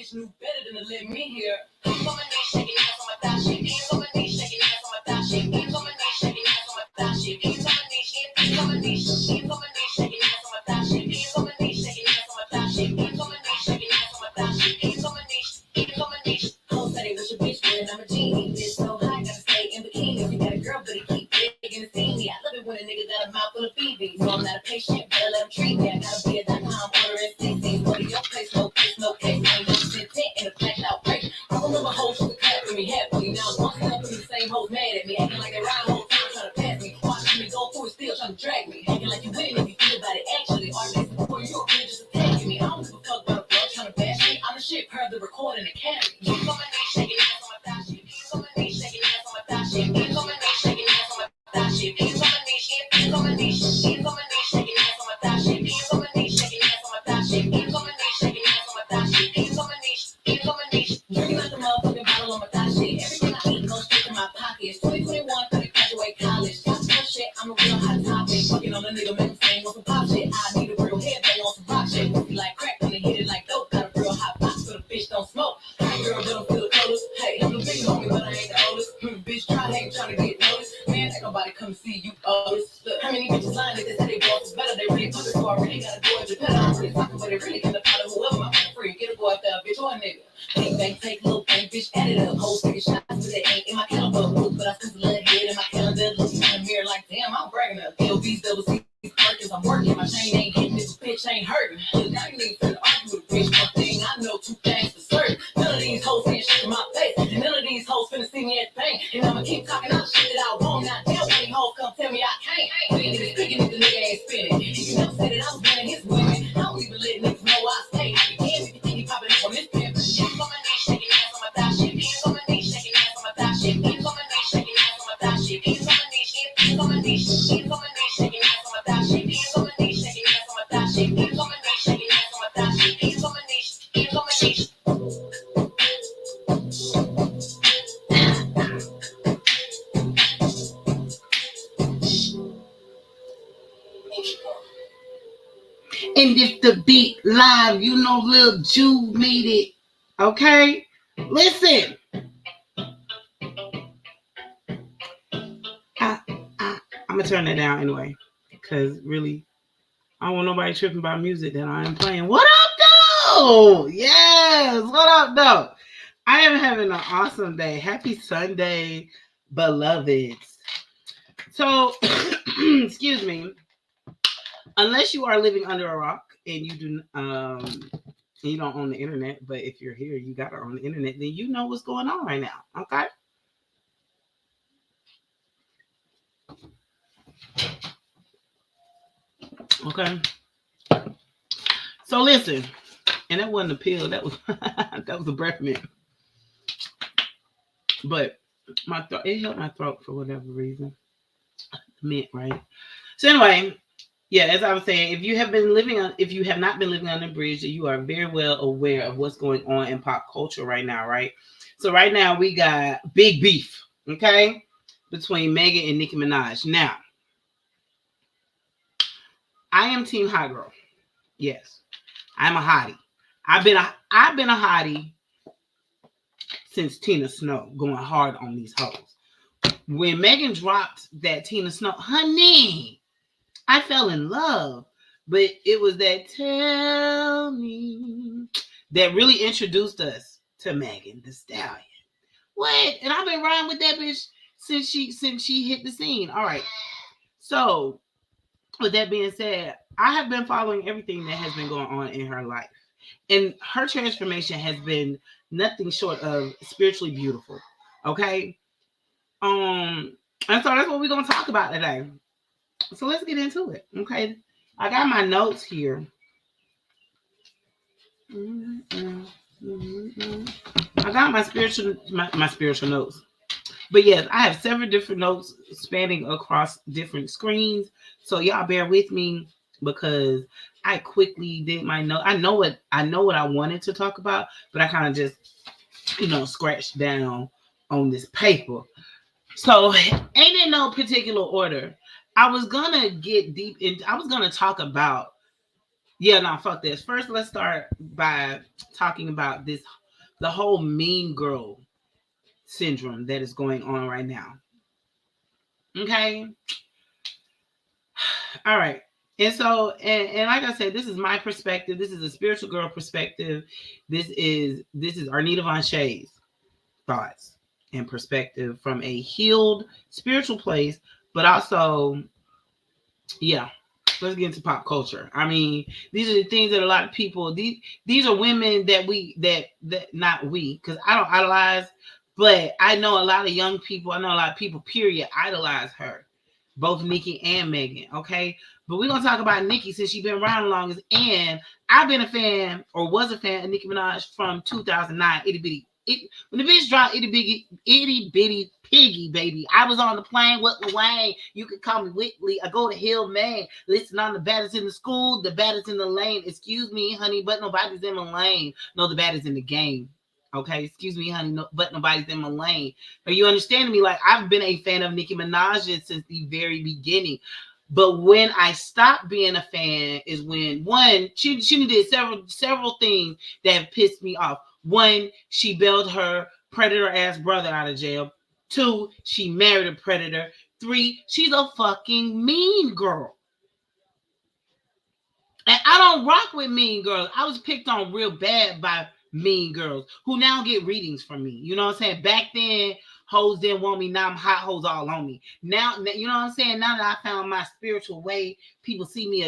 bitch knew better than to let me hear. Hands on my knees, shaking ass on my thigh shit. Hands on my knees, shaking ass on my thigh shit. Hands on my knees, shaking ass on my thigh shit. Hands on my knees, hands on my knees, hands on my knees, shaking ass on my thigh shit. Hands on my knees, shaking ass on my thigh shit. Hands on my knees, shaking ass on my thigh shit. Hands on my knees, hands on my knees. Hoes say they wish a bitch would, I'm a genie. Bitch so high, gotta stay in bikini. You got a girl, but it keep begging to see me. I love it when a nigga got a mouth full of BB. So I'm not a patient, better let him treat me. I gotta be a .com ordering CC. Go to your place, no place, no case. Ain't no shit in a flash out break. I remember hoes who could clap for me, happily. Now I'm busting up and the same hoes mad at me. Acting like they ride whole time trying to pass me. Watching me go through it, still trying to drag me. Acting like you winning if you feel about it actually. Artists before you really just attacking me. I don't give a fuck about a bro trying to bash me. I'm the shit per the recording academy. Hands on my knees, shaking ass on my thigh shit. Hands on my knees, shaking ass on my thigh shit. Hands on my knees, shaking ass on my thigh shit. Hands on my knees, hands on my knees, hands on my knees, shaking ass on my thigh shit. Hands on my knees, shaking ass on my thigh shit. Hands on my knees, shaking ass on my thigh shit. Hands on my knees, hands on my knees. Drinking out the motherfucking bottle on my thigh shit. Everything I eat goes straight to my pockets. 2021 for the graduate college. Got some shit, I'm a real hot topic. Fucking on a nigga, make him sing on some pop shit. I need a real headbang on some rock shit. Pussy like crack when they hit it like dope. Got a real hot box so the bitch don't smoke. Hey girl, but I'm feel the colors. Hey, I'm the big homie, but I ain't the oldest. Bitch, hate trying to get noticed. Man, ain't nobody come see you oldest. Look, how many bitches lying that they say they boss is better? They really put it so I really gotta go at your pedal. I'm really talking, but it really can apply to whoever my free. Get a boy out there, bitch, or a nigga. Bang, bang, take little bang, bitch, add it up. Hoes taking shots, but they ain't in my caliber. But I still let head in my calendar. Looking in the mirror like, damn, I'm bragging up. LB's double C. Perkins, I'm working, my chain ain't hitting, this bitch ain't hurting. Now you niggas finna argue with a bitch. One thing I know, two things for certain. None of these hoes saying shit in my face, and none of these hoes finna see me at the bank. And I'ma keep talking out shit that I want. Now damn, when these hoes come tell me I can't. These niggas speaking if the nigga ain't spinning. And you never said that I was winning his women. I don't even let niggas know I stay. I began if you think he popping up on this pimp. Hands on my knees, shaking ass on my thigh shit. Hands on my knees, shaking ass on my thigh shit. Hands on my knees, shaking ass on my thigh shit. Hands on my knees, hands on my knees, hands on my knees, shaking ass on my thigh shit. Hands on my knees, shaking ass on my thigh shit. Hands on my knees, shaking ass on my thigh shit. Hands on my knees, hands on my knees. And if the beat live, you know Lil Jude made it. Okay? Listen. I'm going to turn that down anyway. Because really, I don't want nobody tripping about music that I am playing. What up, though? Yes. What up, though? I am having an awesome day. Happy Sunday, beloveds. So, excuse me. Unless you are living under a rock and you do you don't own the internet, but if you're here, you gotta own the internet, then you know what's going on right now. Okay. Okay. So listen, and that wasn't a pill, that was that was a breath mint. But my throat, it helped my throat for whatever reason. Mint, right? So anyway, yeah, as I was saying, if you have not been living on the bridge, you are very well aware of what's going on in pop culture right now, right? So right now we got big beef, okay, between Megan and Nicki Minaj. Now, I am Team Hot Girl. Yes, I'm a hottie. I've been a hottie since Tina Snow, going hard on these hoes. When Megan dropped that Tina Snow, honey, I fell in love. But it was that tell me that really introduced us to Megan Thee Stallion. What? And I've been riding with that bitch since she hit the scene. All right. So with that being said, I have been following everything that has been going on in her life. And her transformation has been nothing short of spiritually beautiful. Okay. And so that's what we're gonna talk about today. So let's get into it. Okay. I got my notes here. I got my spiritual notes. But yes, I have several different notes spanning across different screens. So y'all bear with me because I quickly did my note. I know what I wanted to talk about, but I kind of just scratched down on this paper. So ain't in no particular order. I was gonna get deep into. I was gonna talk about. Yeah, no, fuck this. First, let's start by talking about this the whole mean girl syndrome that is going on right now. Okay. All right. And so, and like I said, this is my perspective. This is a spiritual girl perspective. This is Arnita VonShea's thoughts and perspective from a healed spiritual place, but also, yeah. Let's get into pop culture. I mean, these are the things that a lot of people, these are women that not we, because I don't idolize, but I know a lot of young people, I know a lot of people, period, idolize her. Both Nicki and Megan, okay? But we're gonna talk about Nicki since she's been around the longest, and I've been a fan or was a fan of Nicki Minaj from 2009. Itty bitty, when the bitch dropped itty bitty piggy, baby. I was on the plane with Wayne. You could call me Whitley. I go to Hill, man. Listen on the baddest in the school, the baddest in the lane. Excuse me, honey, but nobody's in my lane. No, the baddest in the game. Okay, excuse me, honey, no, but nobody's in my lane. Are you understanding me? Like, I've been a fan of Nicki Minaj since the very beginning. But when I stopped being a fan is when, one, she did several things that have pissed me off. One, she bailed her predator ass brother out of jail. Two, she married a predator. Three, she's a fucking mean girl. And I don't rock with mean girls. I was picked on real bad by mean girls who now get readings from me. You know what I'm saying? Back then, hoes didn't want me. Now I'm hot hoes all on me. Now, you know what I'm saying? Now that I found my spiritual way, people see me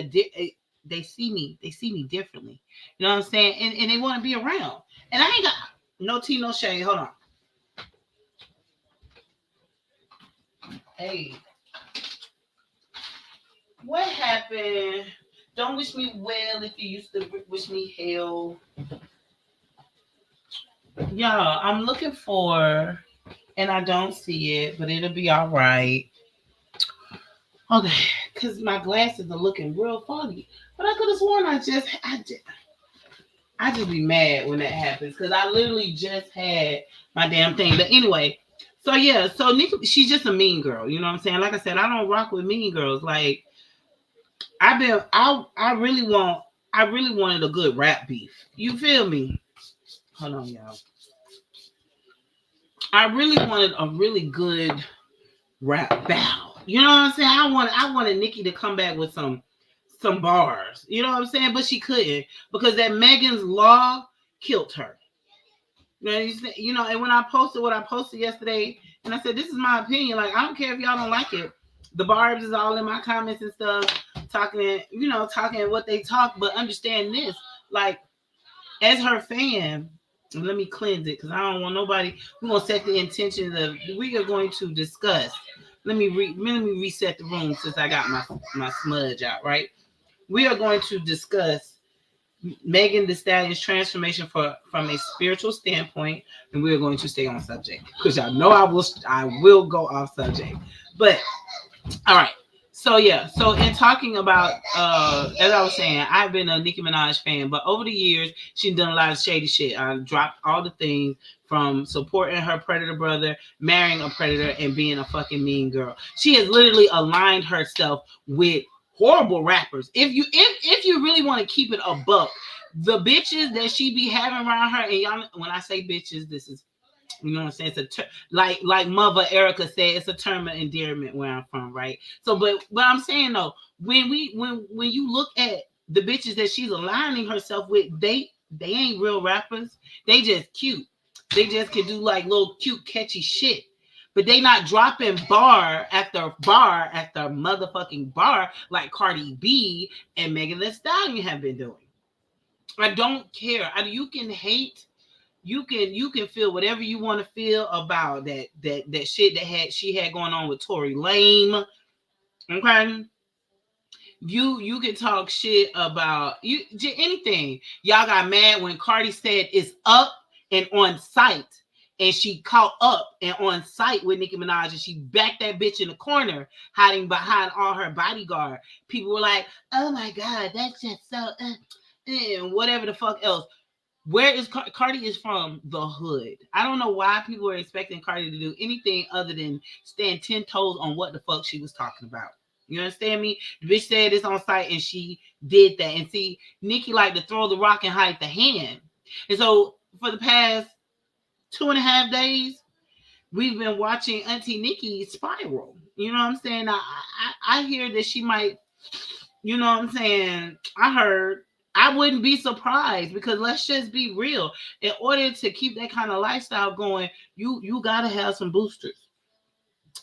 they see me differently. You know what I'm saying? And they want to be around. And I ain't got no tea, no shade. Hold on. Hey, what happened? Don't wish me well if you used to wish me hell. Y'all, I'm looking for, and I don't see it, but it'll be all right. Okay, because my glasses are looking real foggy. But I could have sworn I just be mad when that happens because I literally just had my damn thing. But anyway, so yeah, so Nicki, she's just a mean girl. You know what I'm saying? Like I said, I don't rock with mean girls. Like I really wanted a good rap beef. You feel me? Hold on, y'all. I really wanted a really good rap battle. You know what I'm saying? I wanted Nicki to come back with some bars. You know what I'm saying? But she couldn't because that Megan's Law killed her. You know, and when I posted what I posted yesterday, and I said, this is my opinion. Like, I don't care if y'all don't like it. The barbs is all in my comments and stuff, talking what they talk, but understand this. Like, as her fan, let me cleanse it because I don't want nobody. We're gonna set the intention of we are going to discuss. Let me reset the room since I got my smudge out. Right, we are going to discuss Megan Thee Stallion's transformation from a spiritual standpoint, and we are going to stay on subject because y'all know I will go off subject, but all right. So yeah, so in talking about as I was saying, I've been a Nicki Minaj fan, but over the years she's done a lot of shady shit. I dropped all the things from supporting her predator brother, marrying a predator, and being a fucking mean girl. She has literally aligned herself with horrible rappers. If you really want to keep it a buck, the bitches that she be having around her, and y'all, when I say bitches, this is, you know what I'm saying? It's a like Mother Erica said, it's a term of endearment where I'm from, right? So, but I'm saying though, when you look at the bitches that she's aligning herself with, they ain't real rappers. They just cute. They just can do like little cute catchy shit. But they not dropping bar after motherfucking bar like Cardi B and Megan Thee Stallion have been doing. I don't care. You can hate, you can feel whatever you want to feel about that shit she had going on with Tory Lame. Okay, you can talk shit about anything. Y'all got mad when Cardi said it's up and on site, and she caught up and on site with Nicki Minaj, and she backed that bitch in the corner, hiding behind all her bodyguard. People were like, "Oh my god, that's just so," and whatever the fuck else. Where is Cardi is from the hood. I don't know why people were expecting Cardi to do anything other than stand 10 toes on what the fuck she was talking about. You understand me? The bitch said it's on site and she did that. And see, Nicki like to throw the rock and hide the hand. And so for the past 2.5 days, we've been watching Auntie Nikki spiral. You know what I'm saying? I hear that she might, you know what I'm saying? I heard. I wouldn't be surprised because let's just be real. In order to keep that kind of lifestyle going, you gotta have some boosters.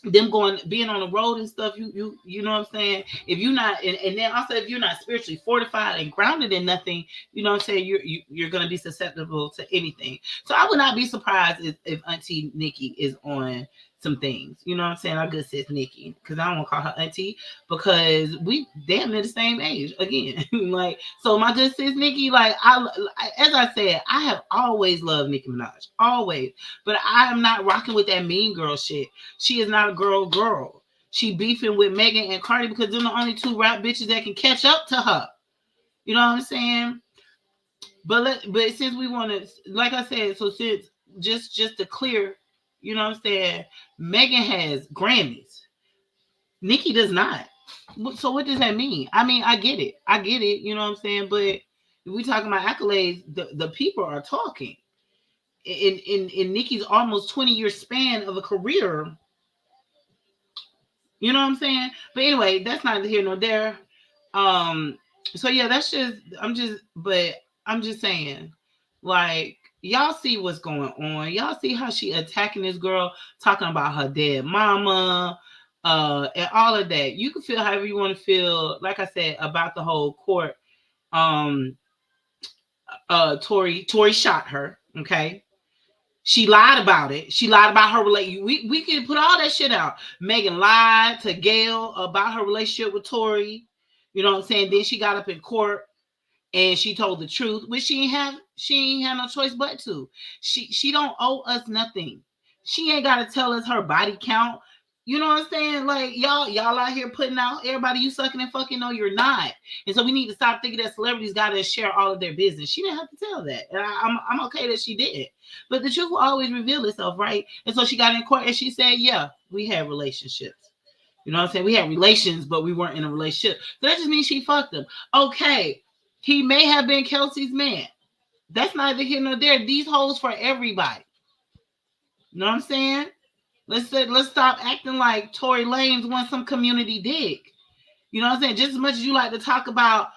Them going being on the road and stuff, you know what I'm saying. If you're not, and then also if you're not spiritually fortified and grounded in nothing, you know what I'm saying, you're gonna be susceptible to anything. So I would not be surprised if Auntie Nikki is on some things. You know what I'm saying? Our good sis Nikki, because I don't want to call her Auntie because we damn near the same age again. Like, so my good sis Nikki, like as I said, I have always loved Nicki Minaj, always, but I am not rocking with that mean girl shit. She is not a girl. She beefing with Megan and Cardi because they're the only two rap bitches that can catch up to her. You know what I'm saying? But since we want to, like I said, so since just to clear, you know what I'm saying, Megan has Grammys. Nikki does not. So what does that mean? I mean, I get it. You know what I'm saying? But if we talking about accolades, the people are talking. In Nikki's almost 20-year span of a career, you know what I'm saying? But anyway, that's neither here nor there. Um, so yeah, that's just I'm just saying, like, y'all see what's going on. Y'all see how she attacking this girl, talking about her dead mama, and all of that. You can feel however you want to feel, like I said, about the whole court. Um, Tory shot her, okay? She lied about it. She lied about her relationship. We can put all that shit out. Megan lied to Gail about her relationship with Tory. You know what I'm saying? Then she got up in court and she told the truth, which she ain't have no choice but to. She don't owe us nothing. She ain't gotta tell us her body count. You know what I'm saying? Like y'all out here putting out everybody you sucking and fucking. No, you're not. And so we need to stop thinking that celebrities gotta share all of their business. She didn't have to tell that, and I'm okay that she didn't. But the truth will always reveal itself, right? And so she got in court and she said, "Yeah, we had relationships." You know what I'm saying? We had relations, but we weren't in a relationship. So that just means she fucked him. Okay, he may have been Kelsey's man. That's neither here nor there. These hoes for everybody. You know what I'm saying? Let's stop acting like Tory Lanez wants some community dig. You know what I'm saying? Just as much as you like to talk about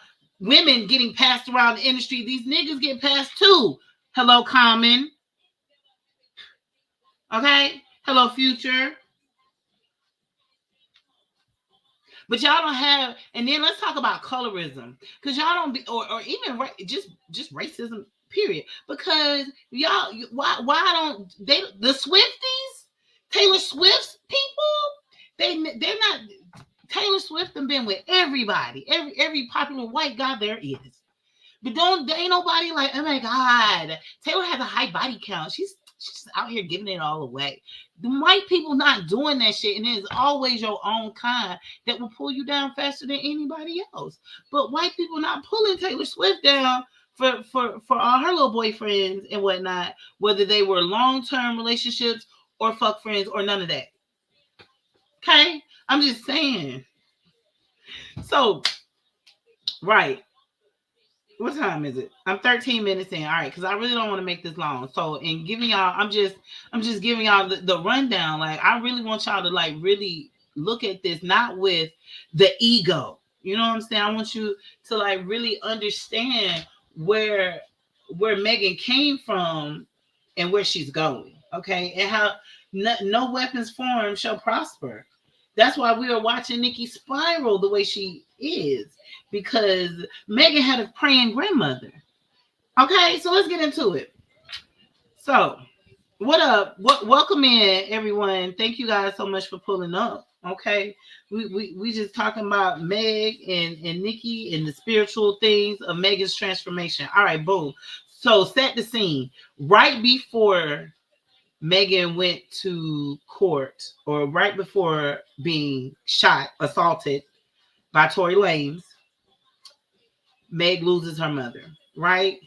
women getting passed around the industry, these niggas get passed too. Hello, Common. Okay? Hello, Future. But y'all don't have, and then let's talk about colorism, because y'all don't be, or even just racism, period. Because y'all, why don't they, the Swifties, Taylor Swift's people, they're not. Taylor Swift have been with everybody, every popular white guy there is. But there ain't nobody like, oh my God, Taylor has a high body count. She's out here giving it all away. The white people not doing that shit, and it's always your own kind that will pull you down faster than anybody else. But white people not pulling Taylor Swift down for all her little boyfriends and whatnot, whether they were long-term relationships or fuck friends or none of that. Okay? I'm just saying. So, right. What time is it? I'm 13 minutes in. All right, because I really don't want to make this long. So, in giving y'all, I'm just giving y'all the rundown. Like, I really want y'all to like really look at this, not with the ego. You know what I'm saying? I want you to like really understand where where Megan came from and where she's going. Okay, and how no weapons formed shall prosper. That's why we are watching Nikki spiral the way she is, because Megan had a praying grandmother. Okay, so let's get into it. So, what up? Welcome in, everyone. Thank you guys so much for pulling up. Okay, we just talking about Meg and Nikki and the spiritual things of Megan's transformation. All right, boom. So set the scene. Right before Megan went to court, or right before being assaulted by Tory Lanez, Meg loses her mother, right?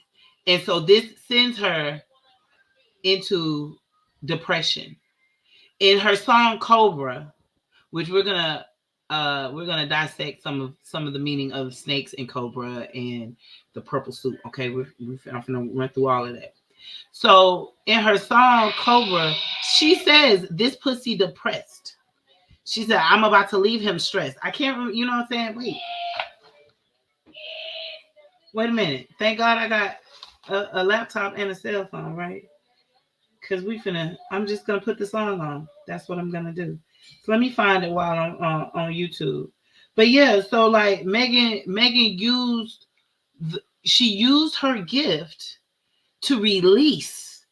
And so this sends her into depression. In her song Cobra, which we're gonna dissect some of the meaning of snakes and cobra and the purple suit. Okay, I'm gonna run through all of that. So in her song Cobra, she says this pussy depressed. She said, I'm about to leave him stressed. I can't remember, you know what I'm saying? Wait a minute. Thank God I got a laptop and a cell phone, right? Because I'm just gonna put the song on. That's what I'm gonna do. So let me find it while I'm on YouTube. But yeah, so like Megan she used her gift to release.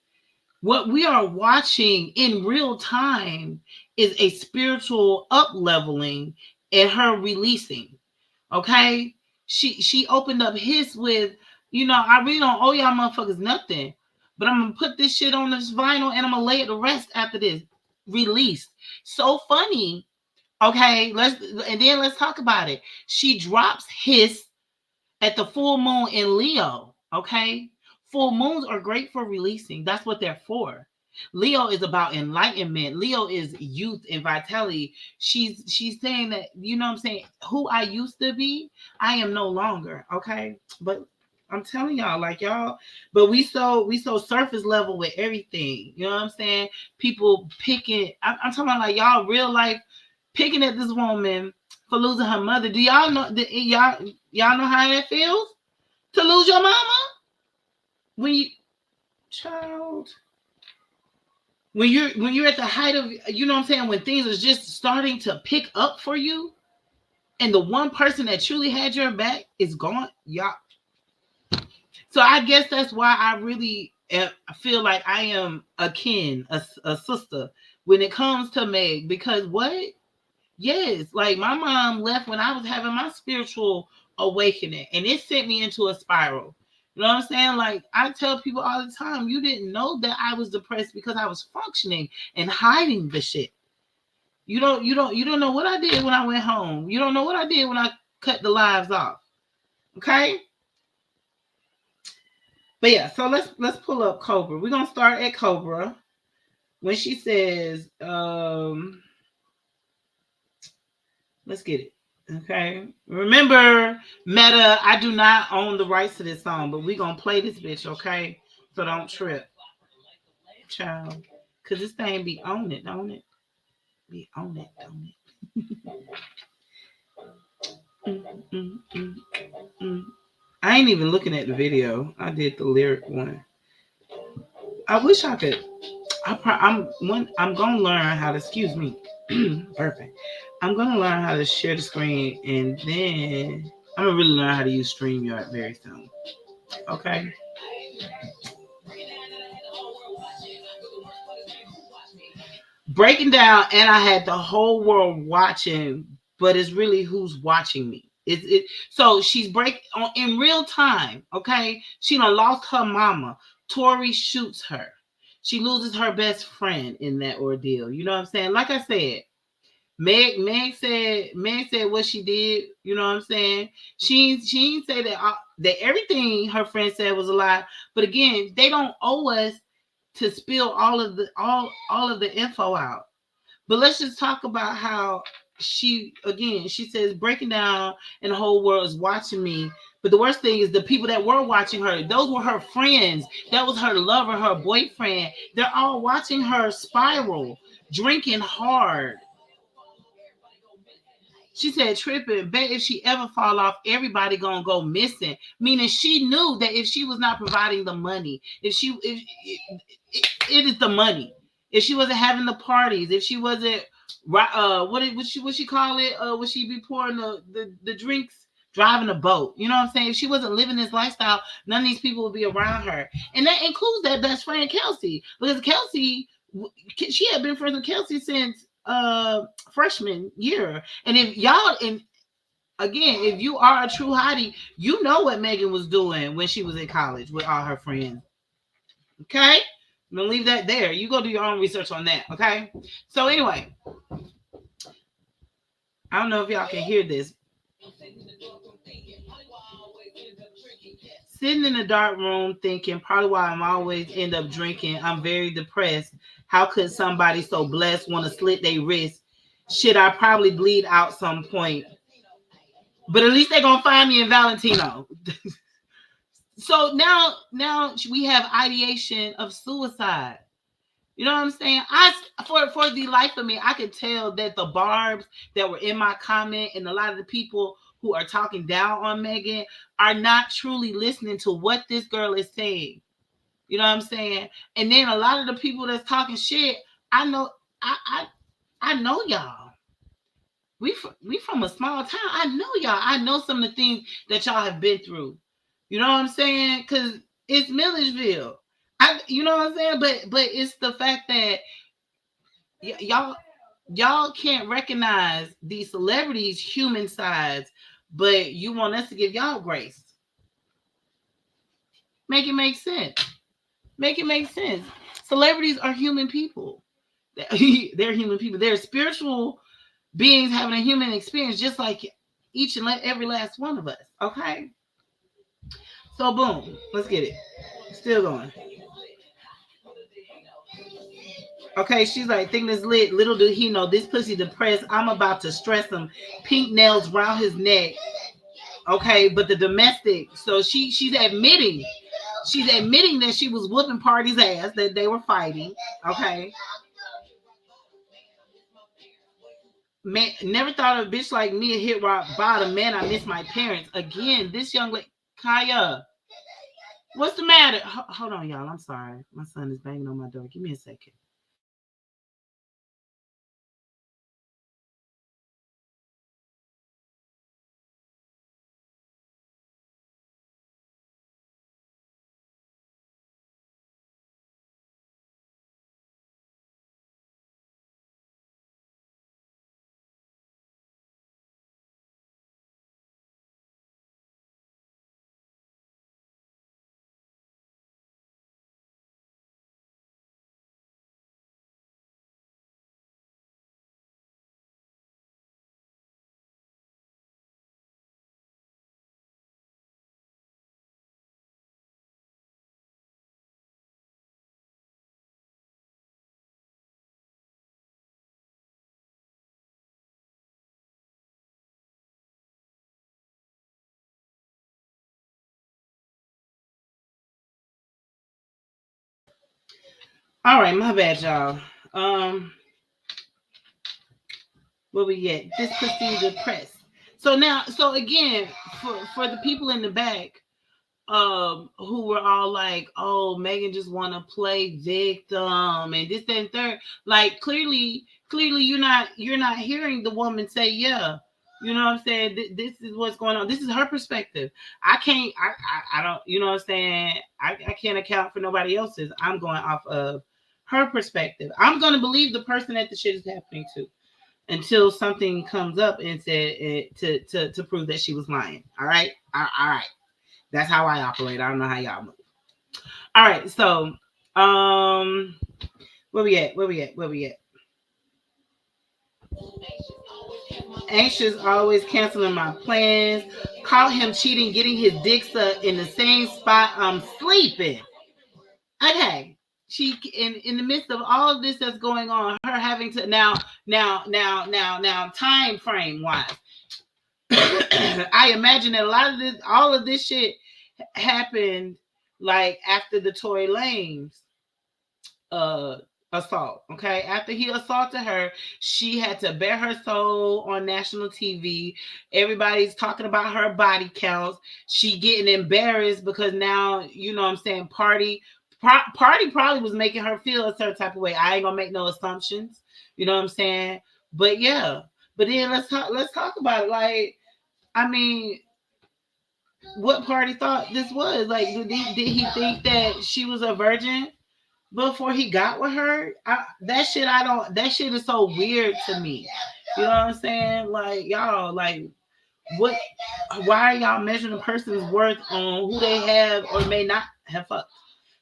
What we are watching in real time is a spiritual up leveling and her releasing. Okay, she opened up his with, I really don't owe y'all motherfuckers nothing, but I'm gonna put this shit on this vinyl and I'm gonna lay it to rest after this. Released. So funny. Okay, let's talk about it. She drops his at the full moon in Leo. Okay, full moons are great for releasing. That's what they're for. Leo is about enlightenment. Leo is youth and vitality. She's saying that, what I'm saying, who I used to be, I am no longer. Okay, but I'm telling y'all, like y'all, but we so surface level with everything. You know what I'm saying? People picking. I'm talking about like y'all real life picking at this woman for losing her mother. Do y'all know that y'all know how that feels to lose your mama when you child when you're at the height of, what I'm saying, when things are just starting to pick up for you, and the one person that truly had your back is gone, y'all. So I guess that's why I really feel like I am a sister when it comes to Meg, because what? Yes, like my mom left when I was having my spiritual awakening, and it sent me into a spiral. You know what I'm saying? Like I tell people all the time, you didn't know that I was depressed because I was functioning and hiding the shit. You don't know what I did when I went home. You don't know what I did when I cut the lives off. Okay? But yeah, so let's pull up Cobra. We're gonna start at Cobra when she says, let's get it. Okay. Remember, Meta, I do not own the rights to this song, but we gonna play this bitch, okay? So don't trip, child. Cause this thing be on it, don't it? Be on it, don't it? Mm. I ain't even looking at the video. I did the lyric one. I wish I could. I'm gonna learn how to. Excuse me. Perfect. I'm gonna learn how to share the screen, and then I'm gonna really learn how to use StreamYard very soon. Okay. Breaking down, and I had the whole world watching, but it's really who's watching me. So she's break on in real time. Okay, she done lost her mama. Tori shoots her. She loses her best friend in that ordeal. You know what I'm saying? Like I said, Meg said what she did. You know what I'm saying? She didn't say that everything her friend said was a lie. But again, they don't owe us to spill all of the info out. But let's just talk about how she says breaking down and the whole world is watching me. But the worst thing is the people that were watching her, those were her friends. That was her lover, her boyfriend. They're all watching her spiral, drinking hard. She said, tripping, bet if she ever fall off, everybody gonna go missing. Meaning she knew that if she was not providing the money, it is the money. If she wasn't having the parties, if she wasn't what she call it? Would she be pouring the drinks, driving a boat? You know what I'm saying? If she wasn't living this lifestyle, none of these people would be around her. And that includes that best friend Kelsey. Because Kelsey, she had been friends with Kelsey since freshman year. And if you are a true hottie, you know what Megan was doing when she was in college with all her friends. Okay? I'm gonna leave that there. You go do your own research on that. Okay? So anyway, I don't know if y'all can hear this. Sitting in a dark room thinking, probably why I'm always end up drinking. I'm very depressed. How could somebody so blessed want to slit their wrist? Should I probably bleed out some point? But at least they're gonna find me in Valentino. So now we have ideation of suicide. You know what I'm saying? For the life of me, I could tell that the barbs that were in my comment and a lot of the people who are talking down on Megan are not truly listening to what this girl is saying. You know what I'm saying? And then a lot of the people that's talking shit, I know, I I, I know y'all. We from a small town. I know y'all. I know some of the things that y'all have been through. You know what I'm saying? Cause it's Milledgeville. You know what I'm saying? But it's the fact that y'all can't recognize these celebrities' human sides, but you want us to give y'all grace. Make it make sense. Make it make sense. Celebrities are human people. They're human people. They're spiritual beings having a human experience, just like each and every last one of us. Okay. So boom, let's get it. Still going. Okay, she's like, think this lit. Little do he know, this pussy depressed. I'm about to stress him. Pink nails round his neck. Okay, but the domestic. So she's admitting that she was whooping party's ass, that they were fighting. Okay. Man, never thought of a bitch like me a hit rock bottom. Man, I miss my parents. Again, this young lady, Kaya, what's the matter? Hold on, y'all. I'm sorry. My son is banging on my door. Give me a second. All right, my bad, y'all. Um, what we get? This pussy depressed. So now, so again, for the people in the back, who were all like, oh, Megan just want to play victim and this, that, and third. Like clearly you're not hearing the woman say, yeah. You know what I'm saying? This is what's going on. This is her perspective. I can't I don't, you know what I'm saying? I can't account for nobody else's. I'm going off of her perspective. I'm gonna believe the person that the shit is happening to until something comes up and said to prove that she was lying. All right? All right. That's how I operate. I don't know how y'all move. All right, so um, where we at? Where we at? Where we at? Anxious, always canceling my plans. Caught him cheating, getting his dick sucked in the same spot I'm sleeping. Okay. She in the midst of all of this that's going on, her having to now time frame wise. I imagine that a lot of this, all of this shit happened like after the Tory Lanez uh assault. Okay, after he assaulted her, she had to bare her soul on national TV. Everybody's talking about her body counts. She getting embarrassed because now, you know what I'm saying, party probably was making her feel a certain type of way. I ain't gonna make no assumptions, you know what I'm saying? But yeah, but then let's talk about it. Like, I mean, what party thought this was? Like, did he think that she was a virgin before he got with her? That shit, I don't. That shit is so weird to me. You know what I'm saying? Like, y'all, like, what? Why are y'all measuring a person's worth on who they have or may not have fucked?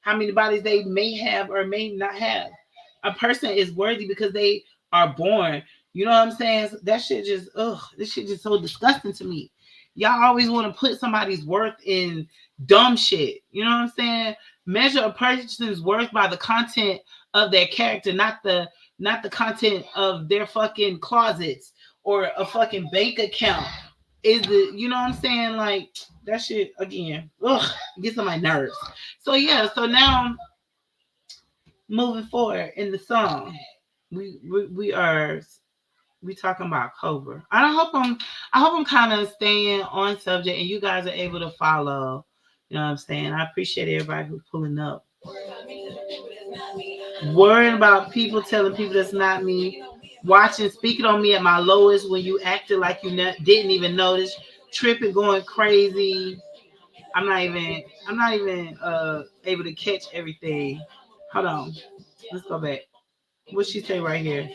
How many bodies they may have or may not have? A person is worthy because they are born. You know what I'm saying? That shit just, ugh, this shit just so disgusting to me. Y'all always want to put somebody's worth in dumb shit. You know what I'm saying? Measure a person's worth by the content of their character, not the content of their fucking closets or a fucking bank account is the, you know what I'm saying? Like that shit again. Ugh, gets on my nerves. So yeah, so now moving forward in the song, we are we talking about Cobra. I hope I'm kind of staying on subject and you guys are able to follow. You know what I'm saying? I appreciate everybody who's pulling up. Worrying about people telling people that's not me. Watching, speaking on me at my lowest when you acted like you didn't even notice. Tripping, going crazy. I'm not even able to catch everything. Hold on. Let's go back. What she say right here?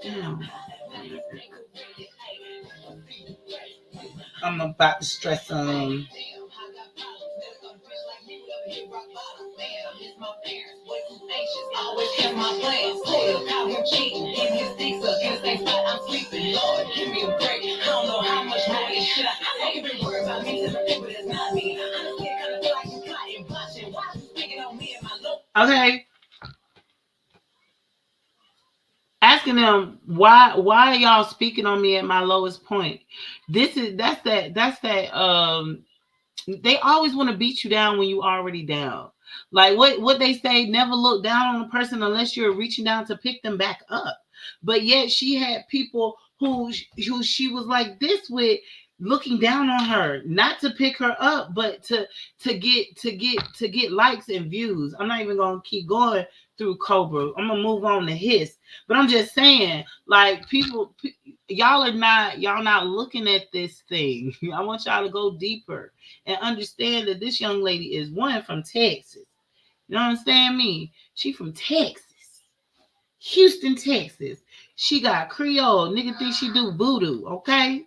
Damn. I'm about to stress on. Okay, asking them why are y'all speaking on me at my lowest point? This is that's that they always want to beat you down when you already down. Like what they say, never look down on a person unless you're reaching down to pick them back up. But yet she had people who she was like this with, looking down on her, not to pick her up, but to get likes and views. I'm not even gonna keep going through Cobra. I'm gonna move on to his. But I'm just saying, like y'all not looking at this thing. I want y'all to go deeper and understand that this young lady is one from Texas. You understand me? She from Texas, Houston, Texas. She got Creole. Nigga think she do voodoo. Okay,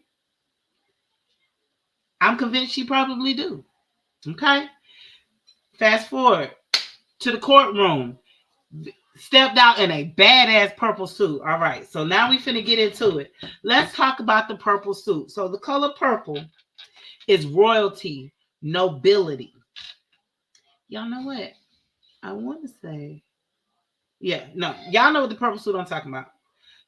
I'm convinced she probably do. Okay. Fast forward to the courtroom. Stepped out in a badass purple suit. All right, so now we finna get into it. Let's talk about the purple suit. So the color purple is royalty, nobility. Y'all know what? I want to say, yeah, no, y'all know what the purple suit I'm talking about.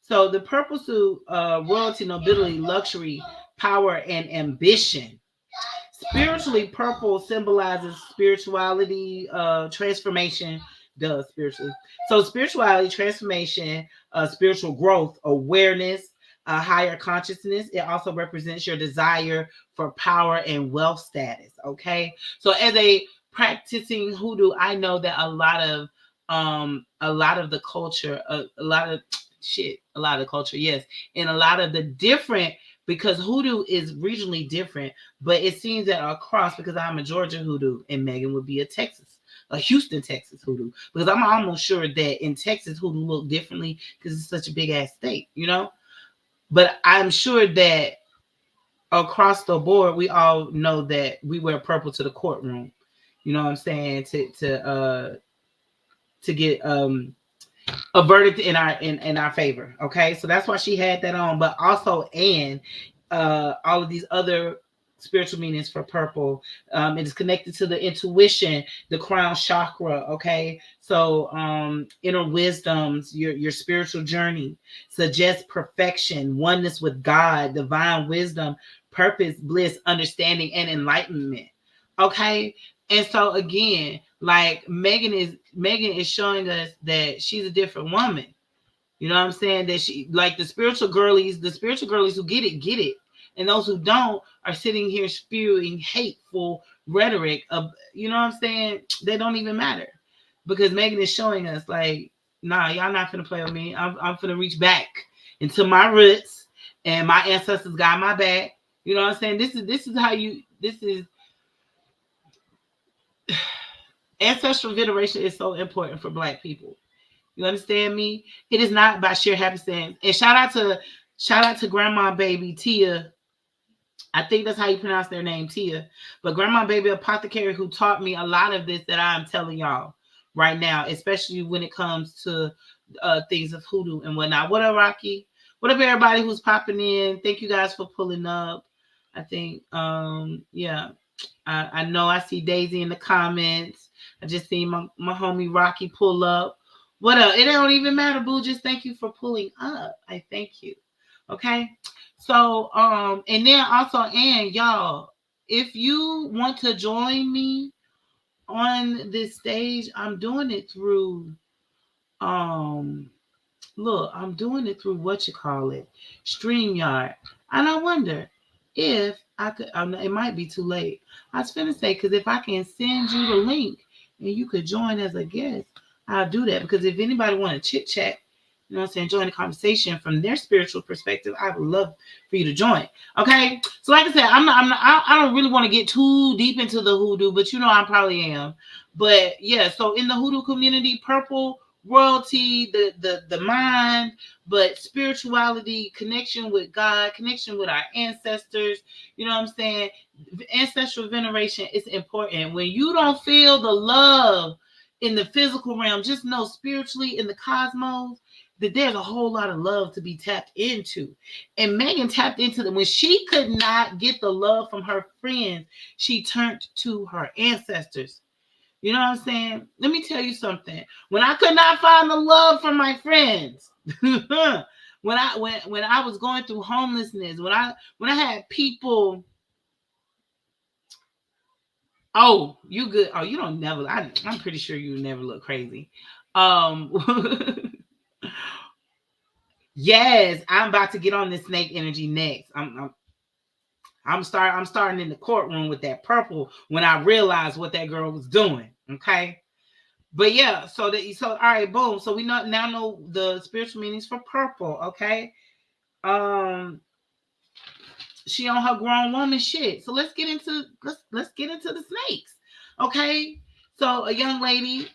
So the purple suit, royalty, nobility, luxury, power, and ambition. Spiritually, purple symbolizes spirituality, transformation. Does spiritually. So spirituality, transformation, spiritual growth, awareness, a higher consciousness. It also represents your desire for power and wealth status. Okay. So as a practicing hoodoo, I know that a lot of the culture, a lot of shit, a lot of the culture, yes, and a lot of the different, because hoodoo is regionally different, but it seems that across, because I'm a Georgia hoodoo and Megan would be a Houston, Texas hoodoo, because I'm almost sure that in Texas hoodoo look differently because it's such a big ass state, you know. But I'm sure that across the board, we all know that we wear purple to the courtroom. You know what I'm saying? To get a verdict in our favor. Okay, so that's why she had that on. But also, and all of these other spiritual meanings for purple. It is connected to the intuition, the crown chakra. Okay, so inner wisdoms, your spiritual journey suggests perfection, oneness with God, divine wisdom, purpose, bliss, understanding, and enlightenment. Okay, and so again, like Megan is showing us that she's a different woman. You know what I'm saying? That she, like the spiritual girlies who get it. And those who don't are sitting here spewing hateful rhetoric of, you know what I'm saying? They don't even matter. Because Megan is showing us like, nah, y'all not finna play with me. I'm finna reach back into my roots, and my ancestors got my back. You know what I'm saying? This is how you, this is ancestral veneration is so important for Black people. You understand me? It is not by sheer happenstance. And shout out to Grandma Baby Tia. I think that's how you pronounce their name, Tia. But Grandma Baby Apothecary, who taught me a lot of this that I'm telling y'all right now, especially when it comes to things of hoodoo and whatnot. What up, Rocky? What up, everybody who's popping in? Thank you guys for pulling up. I think, yeah, I know I see Daisy in the comments. I just seen my homie Rocky pull up. What up? It don't even matter, boo. Just thank you for pulling up. I thank you. Okay. So, and then also, and y'all, if you want to join me on this stage, I'm doing it through, um, look, I'm doing it through what you call it, StreamYard. And I wonder if I could, it might be too late. I was finna say, because if I can send you the link and you could join as a guest, I'll do that. Because if anybody want to chit chat, you know what I'm saying, join the conversation from their spiritual perspective, I would love for you to join. Okay. So, like I said, I don't really want to get too deep into the hoodoo, but you know, I probably am. But yeah, so in the hoodoo community, purple royalty, the mind, but spirituality, connection with God, connection with our ancestors. You know what I'm saying? Ancestral veneration is important. When you don't feel the love in the physical realm, just know spiritually in the cosmos that there's a whole lot of love to be tapped into. And Megan tapped into them when she could not get the love from her friends. She turned to her ancestors. You know what I'm saying? Let me tell you something. When I could not find the love from my friends, when I was going through homelessness, when I had people, oh, you good? Oh, you don't never. I'm pretty sure you never look crazy. Um, yes, I'm about to get on this snake energy next. I'm starting in the courtroom with that purple when I realized what that girl was doing. Okay. But yeah, so all right, boom. So we now know the spiritual meanings for purple, okay? Um she on her grown woman shit. So let's get into the snakes. Okay? So a young lady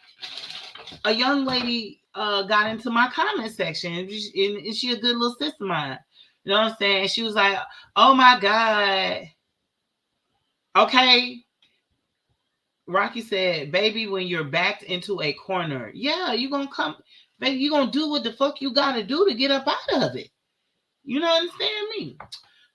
got into my comment section, and she a good little sister of mine. You know what I'm saying? She was like, "Oh my god." Okay, Rocky said, "Baby, when you're backed into a corner, yeah, you gonna come, baby. You gonna do what the fuck you gotta do to get up out of it. You know, understand me?"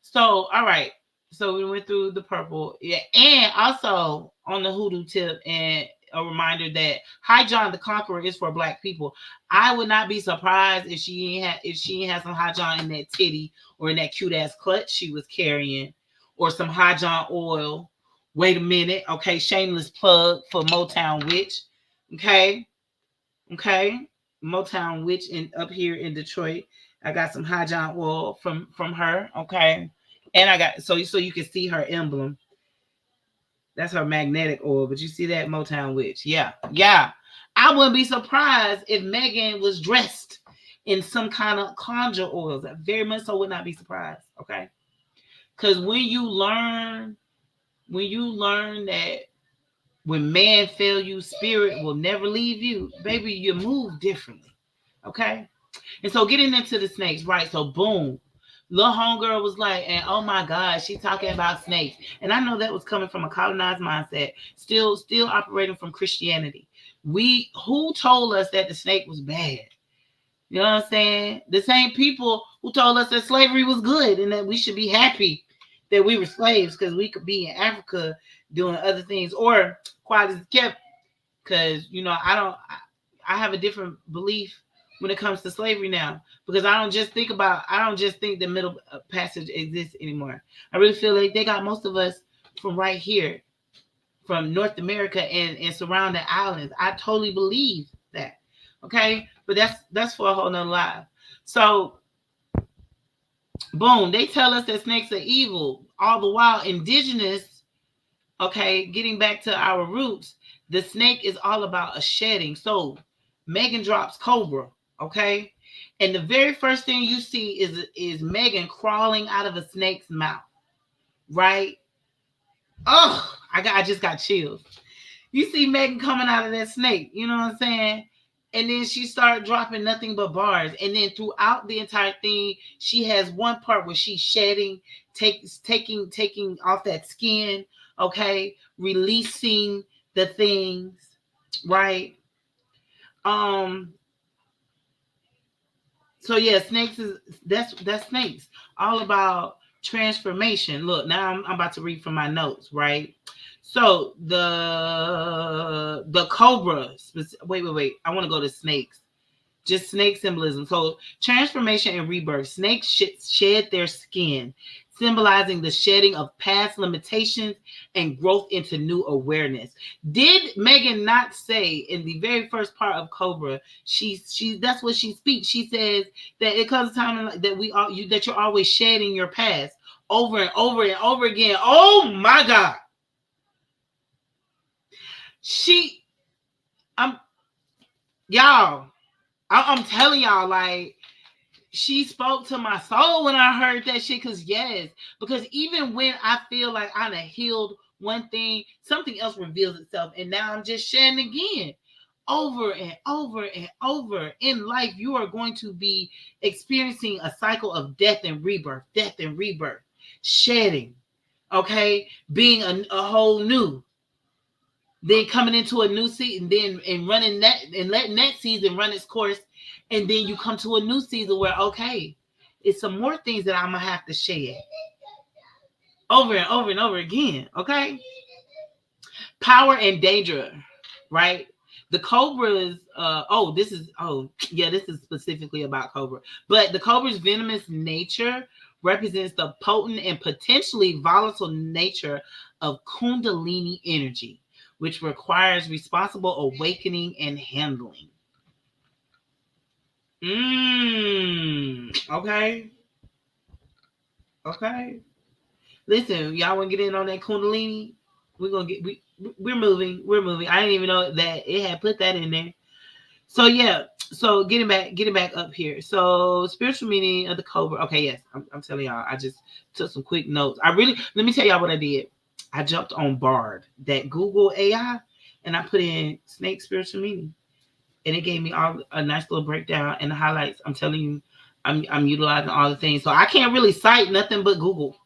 So, all right. So we went through the purple, yeah, and also on the hoodoo tip, and a reminder that High John the Conqueror is for Black people. I would not be surprised if she ain't had some High John in that titty or in that cute ass clutch she was carrying, or some High John oil. Wait a minute, okay. Shameless plug for Motown Witch, okay, okay. Motown Witch in up here in Detroit. I got some High John oil from her, okay, and I got so you can see her emblem. That's her magnetic oil, but you see that Motown Witch? Yeah, yeah. I wouldn't be surprised if Megan was dressed in some kind of conjure oils. I very much so would not be surprised. Okay, because when you learn that when man fail you, spirit will never leave you, baby, you move differently. Okay, and so getting into the snakes, right? So boom, little homegirl was like, and oh my God, she talking about snakes. And I know that was coming from a colonized mindset, still operating from Christianity. Who told us that the snake was bad? You know what I'm saying? The same people who told us that slavery was good and that we should be happy that we were slaves because we could be in Africa doing other things, or quiet as kept, because I have a different belief when it comes to slavery now, because I don't just think the middle passage exists anymore. I really feel like they got most of us from right here, from North America and surrounding islands. I totally believe that. Okay, but that's for a whole nother life. So boom, they tell us that snakes are evil, all the while indigenous. Okay, getting back to our roots, the snake is all about a shedding. So Megan drops Cobra, okay? And the very first thing you see is Megan crawling out of a snake's mouth, right? Oh, I just got chills. You see Megan coming out of that snake, you know what I'm saying? And then she started dropping nothing but bars. And then throughout the entire thing, she has one part where she's shedding, taking off that skin, okay, releasing the things, right? Um, so yeah, snakes is that's snakes. All about transformation. Look, now I'm about to read from my notes, right? So the cobra. Wait. I want to go to snakes. Just snake symbolism. So transformation and rebirth. Snakes shed their skin, symbolizing the shedding of past limitations and growth into new awareness. Did Megan not say in the very first part of Cobra? She that's what she speaks. She says that it comes a time that that you're always shedding your past over and over and over again. Oh my God. She, I'm y'all. I'm telling y'all, like, she spoke to my soul when I heard that shit. Cause yes, because even when I feel like I done healed one thing, something else reveals itself, and now I'm just shedding again, over and over and over. In life, you are going to be experiencing a cycle of death and rebirth, shedding. Okay, being a whole new, then coming into a new season, then and running that and letting that season run its course, and then you come to a new season where okay, it's some more things that I'm gonna have to shed over and over and over again. Okay, power and danger, right? The cobras. This is specifically about cobra, but the cobra's venomous nature represents the potent and potentially volatile nature of kundalini energy, which requires responsible awakening and handling. Okay. Okay. Listen, y'all want to get in on that kundalini? We're gonna get we're moving. We're moving. I didn't even know that it had put that in there. So yeah. So getting back up here. So spiritual meaning of the cobra. Okay, yes. I'm telling y'all. I just took some quick notes. Let me tell y'all what I did. I jumped on Bard, that Google AI, and I put in snake spiritual meaning, and it gave me all a nice little breakdown and the highlights. I'm telling you, I'm utilizing all the things, so I can't really cite nothing but Google.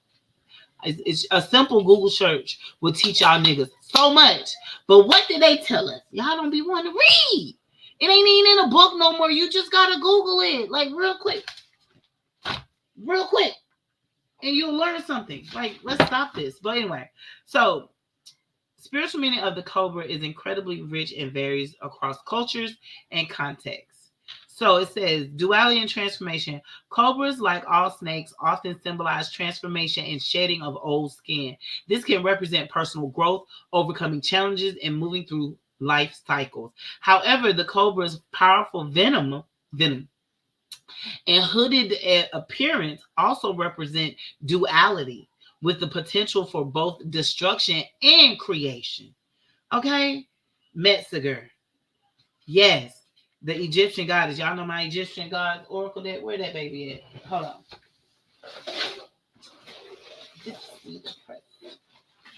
It's a simple Google search will teach y'all niggas so much. But what did they tell us? Y'all don't be wanting to read. It ain't even in a book no more. You just gotta Google it, like real quick, and you'll learn something. Like, let's stop this. But anyway, so spiritual meaning of the cobra is incredibly rich and varies across cultures and contexts. So it says duality and transformation. Cobras, like all snakes, often symbolize transformation and shedding of old skin. This can represent personal growth, overcoming challenges, and moving through life cycles. However, the cobra's powerful venom and hooded appearance also represent duality with the potential for both destruction and creation. Okay? Metzger. Yes. The Egyptian goddess. Y'all know my Egyptian god oracle deck. Where that baby at? Hold on.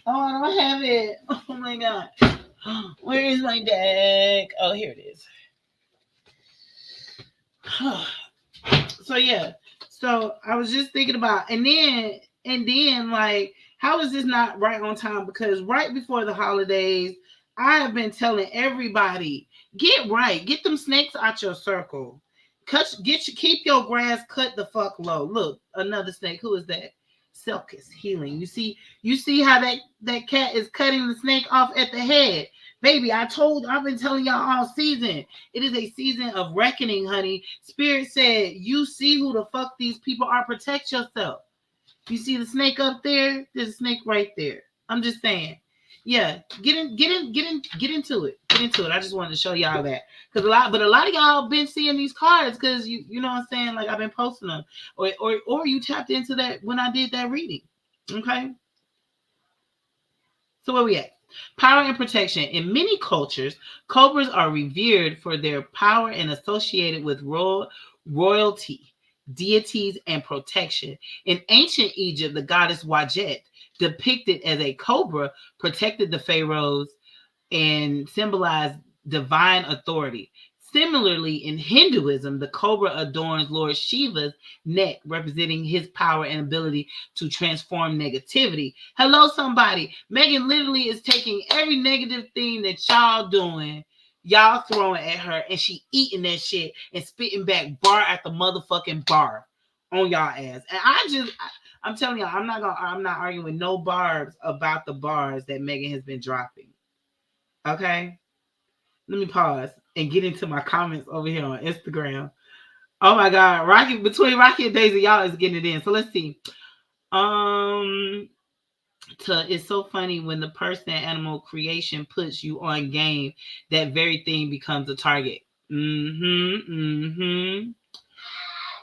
Oh, I don't have it. Oh my god. Where is my deck? Oh, here it is. So yeah. So I was just thinking about, and then like, how is this not right on time? Because right before the holidays, I have been telling everybody, get right, get them snakes out your circle. Keep your grass cut the fuck low. Look, another snake. Who is that? Selkis healing. You see how that cat is cutting the snake off at the head. Baby, I've been telling y'all all season. It is a season of reckoning, honey. Spirit said, you see who the fuck these people are. Protect yourself. You see the snake up there? There's a snake right there. I'm just saying. Yeah, get into it. Get into it. I just wanted to show y'all that. But a lot of y'all been seeing these cards because you know what I'm saying? Like, I've been posting them. Or you tapped into that when I did that reading. Okay? So where we at? Power and protection. In many cultures, cobras are revered for their power and associated with royalty, deities, and protection. In ancient Egypt, the goddess Wajet, depicted as a cobra, protected the pharaohs and symbolized divine authority. Similarly, in Hinduism, the cobra adorns Lord Shiva's neck, representing his power and ability to transform negativity. Hello, somebody. Megan literally is taking every negative thing that y'all doing, y'all throwing at her, and she eating that shit and spitting back bar at the motherfucking bar on y'all ass. And I'm telling y'all, I'm not arguing with no barbs about the bars that Megan has been dropping. Okay? Let me pause and get into my comments over here on Instagram. Oh my God, Rocky, between Rocky and Daisy, y'all is getting it in. So let's see. Um, it's so funny when the person in animal creation puts you on game, that very thing becomes a target. Mm-hmm. Mm-hmm.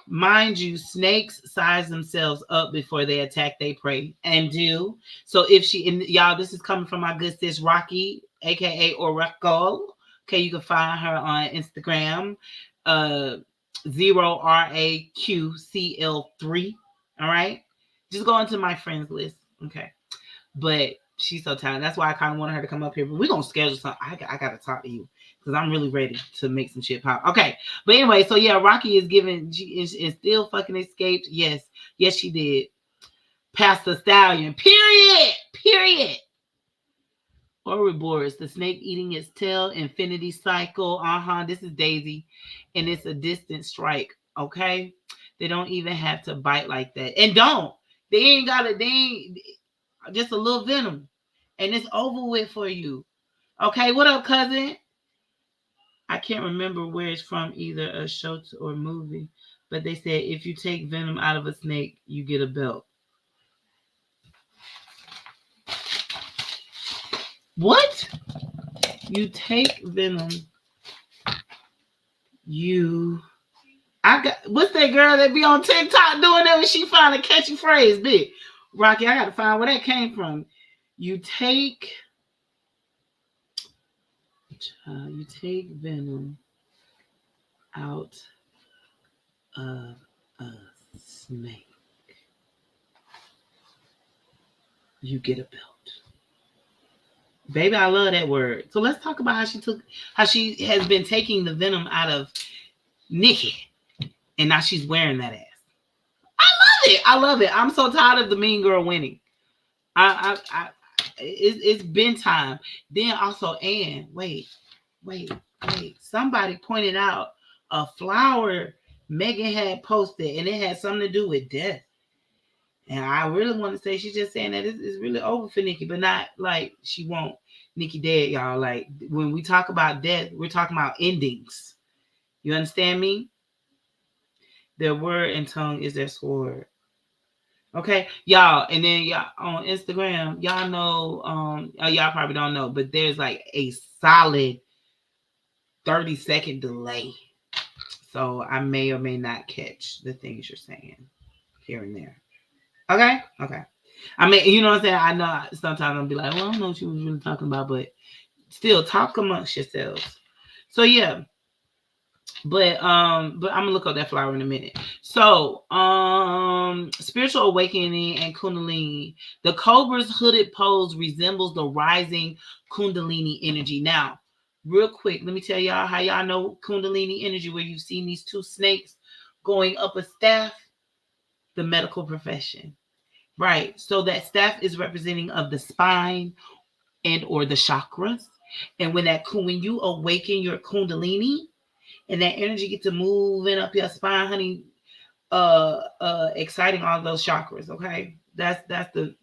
Mind you, snakes size themselves up before they attack their prey and do. So if she, and y'all, this is coming from my good sis Rocky, aka Oracle. Okay, you can find her on Instagram, uh 0RAQCL3. All right. Just go into my friends list. Okay. But she's so talented. That's why I kind of wanted her to come up here. But we're gonna schedule something. I gotta talk to you because I'm really ready to make some shit pop. Okay, but anyway, so yeah, Rocky is giving. She is still fucking escaped. Yes, yes, she did. Pastor Stallion. Period. Period. Ouroboros, the snake eating its tail, infinity cycle. This is Daisy, and it's a distant strike. Okay, they don't even have to bite like that, and don't. They ain't got it. They ain't just a little venom, and it's over with for you. Okay, what up, cousin? I can't remember where it's from, either a show or movie, but they said if you take venom out of a snake, you get a belt. What? You take venom, you. I got. What's that girl that be on TikTok doing that when she find a catchy phrase, bitch? Rocky, I got to find where that came from. You take. You take venom out of a snake, you get a belt. Baby, I love that word. So let's talk about how she has been taking the venom out of Nikki, and now she's wearing that ass. I love it. I love it. I'm so tired of the mean girl winning. I it's been time. Then also, Anne, wait. Somebody pointed out a flower Megan had posted, and it had something to do with death. And I really want to say she's just saying that it's really over for Nikki, but not like she won't Nikki dead, y'all. Like when we talk about death, we're talking about endings. You understand me? Their word and tongue is their sword. Okay, y'all, and then y'all on Instagram, y'all know, y'all probably don't know, but there's like a solid 30-second delay. So I may or may not catch the things you're saying here and there. Okay. I mean, you know what I'm saying? I know sometimes I'll be like, well, I don't know what you was really talking about, but still talk amongst yourselves. So yeah. But I'm gonna look up that flower in a minute. So spiritual awakening and kundalini. The cobra's hooded pose resembles the rising kundalini energy. Now, real quick, let me tell y'all how y'all know kundalini energy, where you've seen these two snakes going up a staff, the medical profession. Right. So that staff is representing of the spine and or the chakras. And when you awaken your kundalini and that energy gets to moving up your spine, honey, exciting all those chakras. Okay. That's the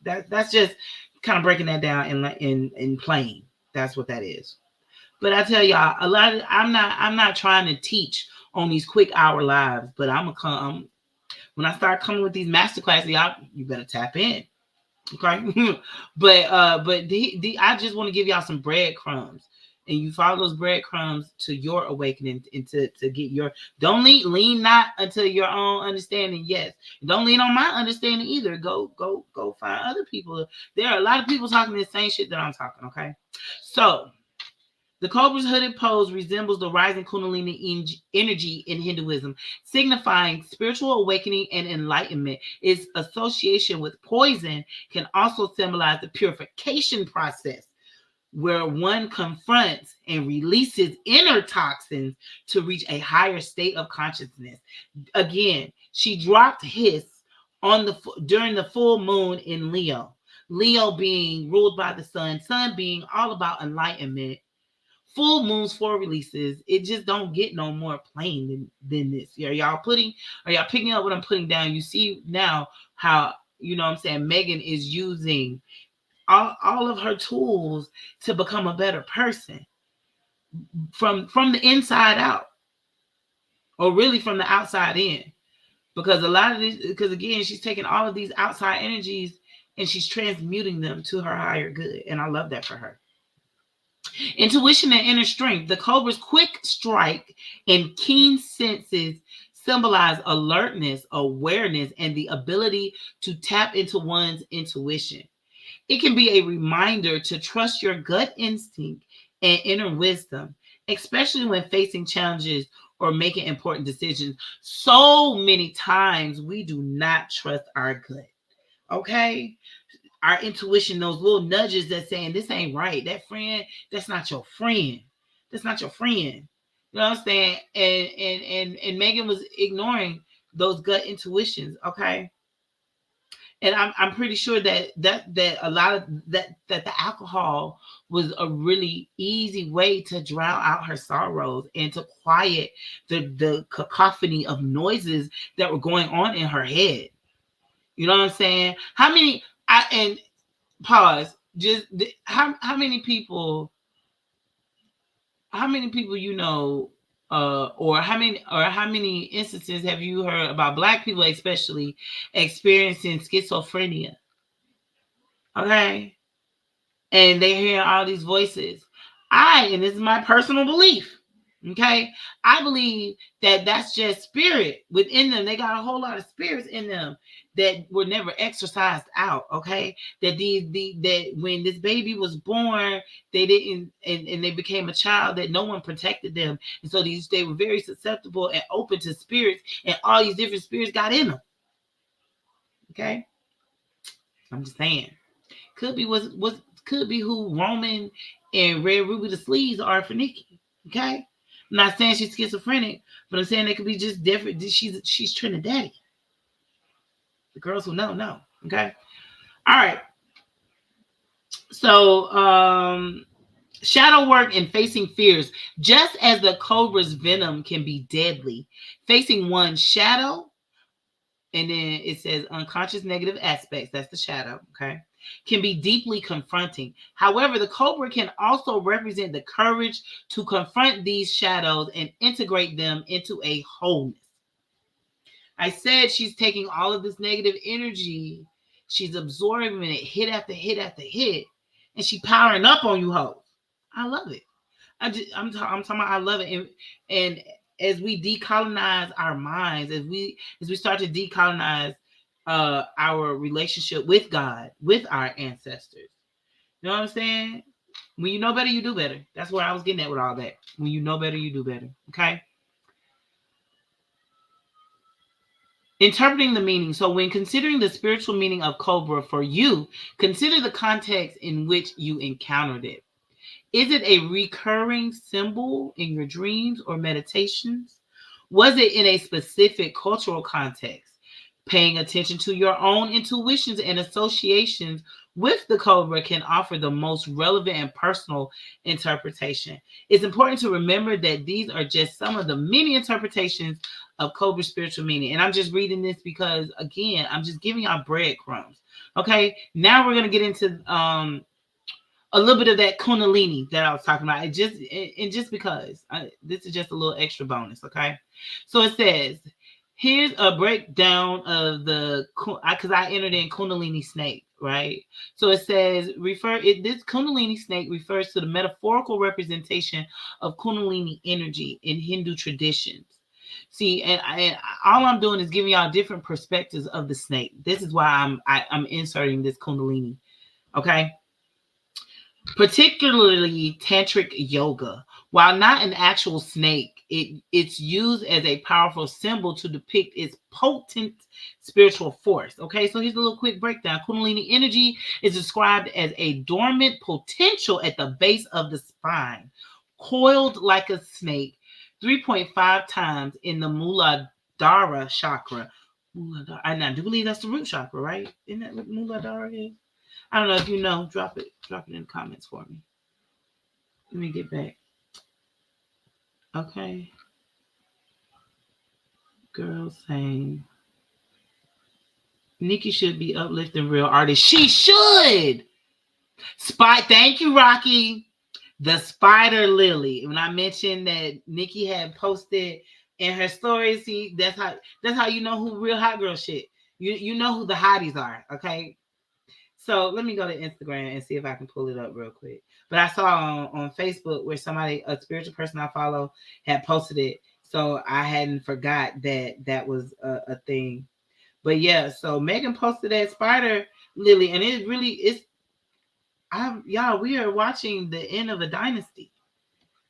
that's just kind of breaking that down in plain. That's what that is. But I tell y'all, I'm not trying to teach on these quick hour lives, but I'm gonna come when I start coming with these master classes, y'all, you better tap in. Okay. but I just want to give y'all some breadcrumbs. And you follow those breadcrumbs to your awakening and to get your don't lean not until your own understanding. Yes. Don't lean on my understanding either. Go find other people. There are a lot of people talking the same shit that I'm talking, okay? So the cobra's hooded pose resembles the rising kundalini energy in Hinduism, signifying spiritual awakening and enlightenment. Its association with poison can also symbolize the purification process, where one confronts and releases inner toxins to reach a higher state of consciousness. Again, she dropped his during the full moon in Leo. Leo being ruled by the sun being all about enlightenment. Full moons for releases. It just don't get no more plain than this. Are y'all picking up what I'm putting down? You see now how, you know what I'm saying, Megan is using all of her tools to become a better person. from the inside out, or really from the outside in. Because a lot of these, because again, she's taking all of these outside energies and she's transmuting them to her higher good. And I love that for her. Intuition and inner strength. The cobra's quick strike and keen senses symbolize alertness, awareness, and the ability to tap into one's intuition. It can be a reminder to trust your gut instinct and inner wisdom, especially when facing challenges or making important decisions. So many times we do not trust our gut. Okay? Our intuition, those little nudges that saying this ain't right. That friend, that's not your friend. That's not your friend. You know what I'm saying? And Megan was ignoring those gut intuitions. Okay. And I'm pretty sure that a lot of that the alcohol was a really easy way to drown out her sorrows and to quiet the cacophony of noises that were going on in her head. You know what I'm saying? How many I and pause. Just how many people you know, or how many instances have you heard about black people especially experiencing schizophrenia? Okay. And they hear all these voices. And this is my personal belief, okay? I believe that that's just spirit within them. They got a whole lot of spirits in them that were never exercised out, okay? That when this baby was born, they didn't, and they became a child, that no one protected them. And so they were very susceptible and open to spirits, and all these different spirits got in them, okay? I'm just saying. Was could be who Roman and Red Ruby the sleeves are for Nikki. Okay, I'm not saying she's schizophrenic, but I'm saying they could be just different. She's Trinidadian. The girls who know. Okay, all right. So shadow work and facing fears. Just as the cobra's venom can be deadly, facing one's shadow, and then it says unconscious negative aspects, that's the shadow, okay, can be deeply confronting. However, the cobra can also represent the courage to confront these shadows and integrate them into a wholeness. I said she's taking all of this negative energy, she's absorbing it hit after hit after hit, and she powering up on you hoes. I love it. I'm talking about I love it. And as we decolonize our minds, as we start to decolonize our relationship with God, with our ancestors. You know what I'm saying? When you know better, you do better. That's where I was getting at with all that. When you know better, you do better. Okay? Interpreting the meaning. So when considering the spiritual meaning of cobra for you, consider the context in which you encountered it. Is it a recurring symbol in your dreams or meditations? Was it in a specific cultural context? Paying attention to your own intuitions and associations with the cobra can offer the most relevant and personal interpretation. It's important to remember that these are just some of the many interpretations of cobra spiritual meaning. And I'm just reading this because, again, I'm just giving y'all breadcrumbs. Okay, now we're going to get into a little bit of that kundalini that I was talking about. Just because this is just a little extra bonus, okay? So it says, here's a breakdown of the because I entered in kundalini snake, right? So it says this kundalini snake refers to the metaphorical representation of kundalini energy in Hindu traditions. See, and all I'm doing is giving y'all different perspectives of the snake. This is why I'm inserting this kundalini, okay? Particularly tantric yoga. While not an actual snake, it's used as a powerful symbol to depict its potent spiritual force. Okay, so here's a little quick breakdown. Kundalini energy is described as a dormant potential at the base of the spine, coiled like a snake, 3.5 times in the Muladhara chakra. And I do believe that's the root chakra, right? Isn't that what Muladhara is? I don't know if you know. Drop it in the comments for me. Let me get back. Okay. Girl saying Nikki should be uplifting real artists. She should. Thank you, Rocky. The spider lily. When I mentioned that Nikki had posted in her stories, see, that's how you know who real hot girl shit. You know who the hotties are, okay? So let me go to Instagram and see if I can pull it up real quick. But I saw on Facebook where somebody, a spiritual person I follow, had posted it. So I hadn't forgot that that was a thing. But yeah, so Megan posted that spider lily, and it really is. Y'all, we are watching the end of a dynasty.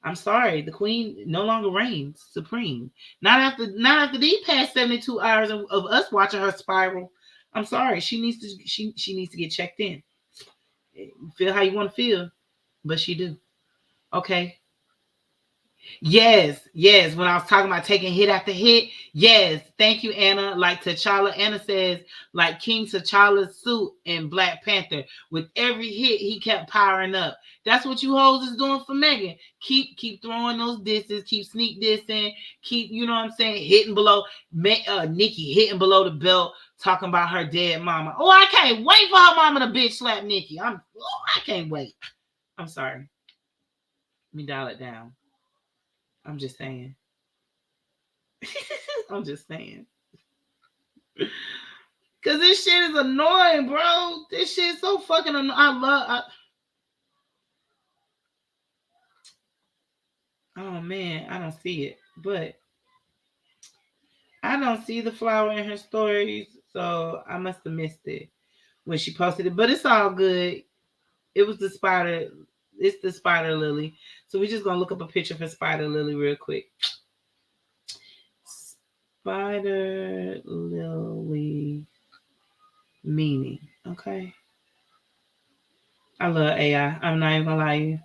I'm sorry, the queen no longer reigns supreme. Not after these past 72 hours of us watching her spiral. I'm sorry, she needs to get checked in. Feel how you want to feel, but she do. Okay. Yes, yes. When I was talking about taking hit after hit, yes. Thank you, Anna. Like T'Challa, Anna says, like King T'Challa's suit in Black Panther. With every hit, he kept powering up. That's what you hoes is doing for Megan. Keep throwing those disses, keep sneak dissing, keep, you know what I'm saying, hitting below. Nikki hitting below the belt, talking about her dead mama. Oh, I can't wait for her mama to bitch slap Nikki. I can't wait. I'm sorry. Let me dial it down. I'm just saying. I'm just saying. Cause this shit is annoying, bro. This shit is so fucking annoying. Oh man, I don't see it. But I don't see the flower in her stories. So I must have missed it when she posted it. But it's all good. It was the spider. It's the spider lily. So we're just gonna look up a picture for spider lily real quick. Spider lily meaning. Okay. I love AI. I'm not even gonna lie to you.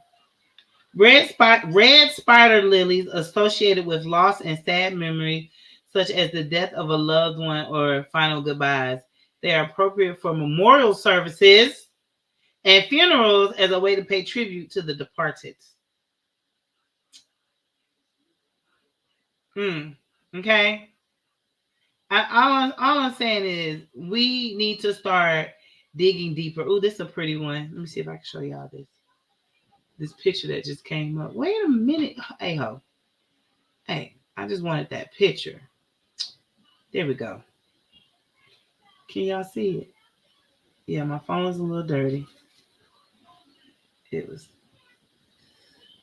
Red spider lilies associated with loss and sad memories, such as the death of a loved one or final goodbyes. They are appropriate for memorial services and funerals as a way to pay tribute to the departed. Okay. All I'm saying is we need to start digging deeper. Oh, this is a pretty one. Let me see if I can show y'all this picture that just came up. Wait a minute. Hey ho. Hey, I just wanted that picture. There we go. Can y'all see it? Yeah, my phone's a little dirty. It was.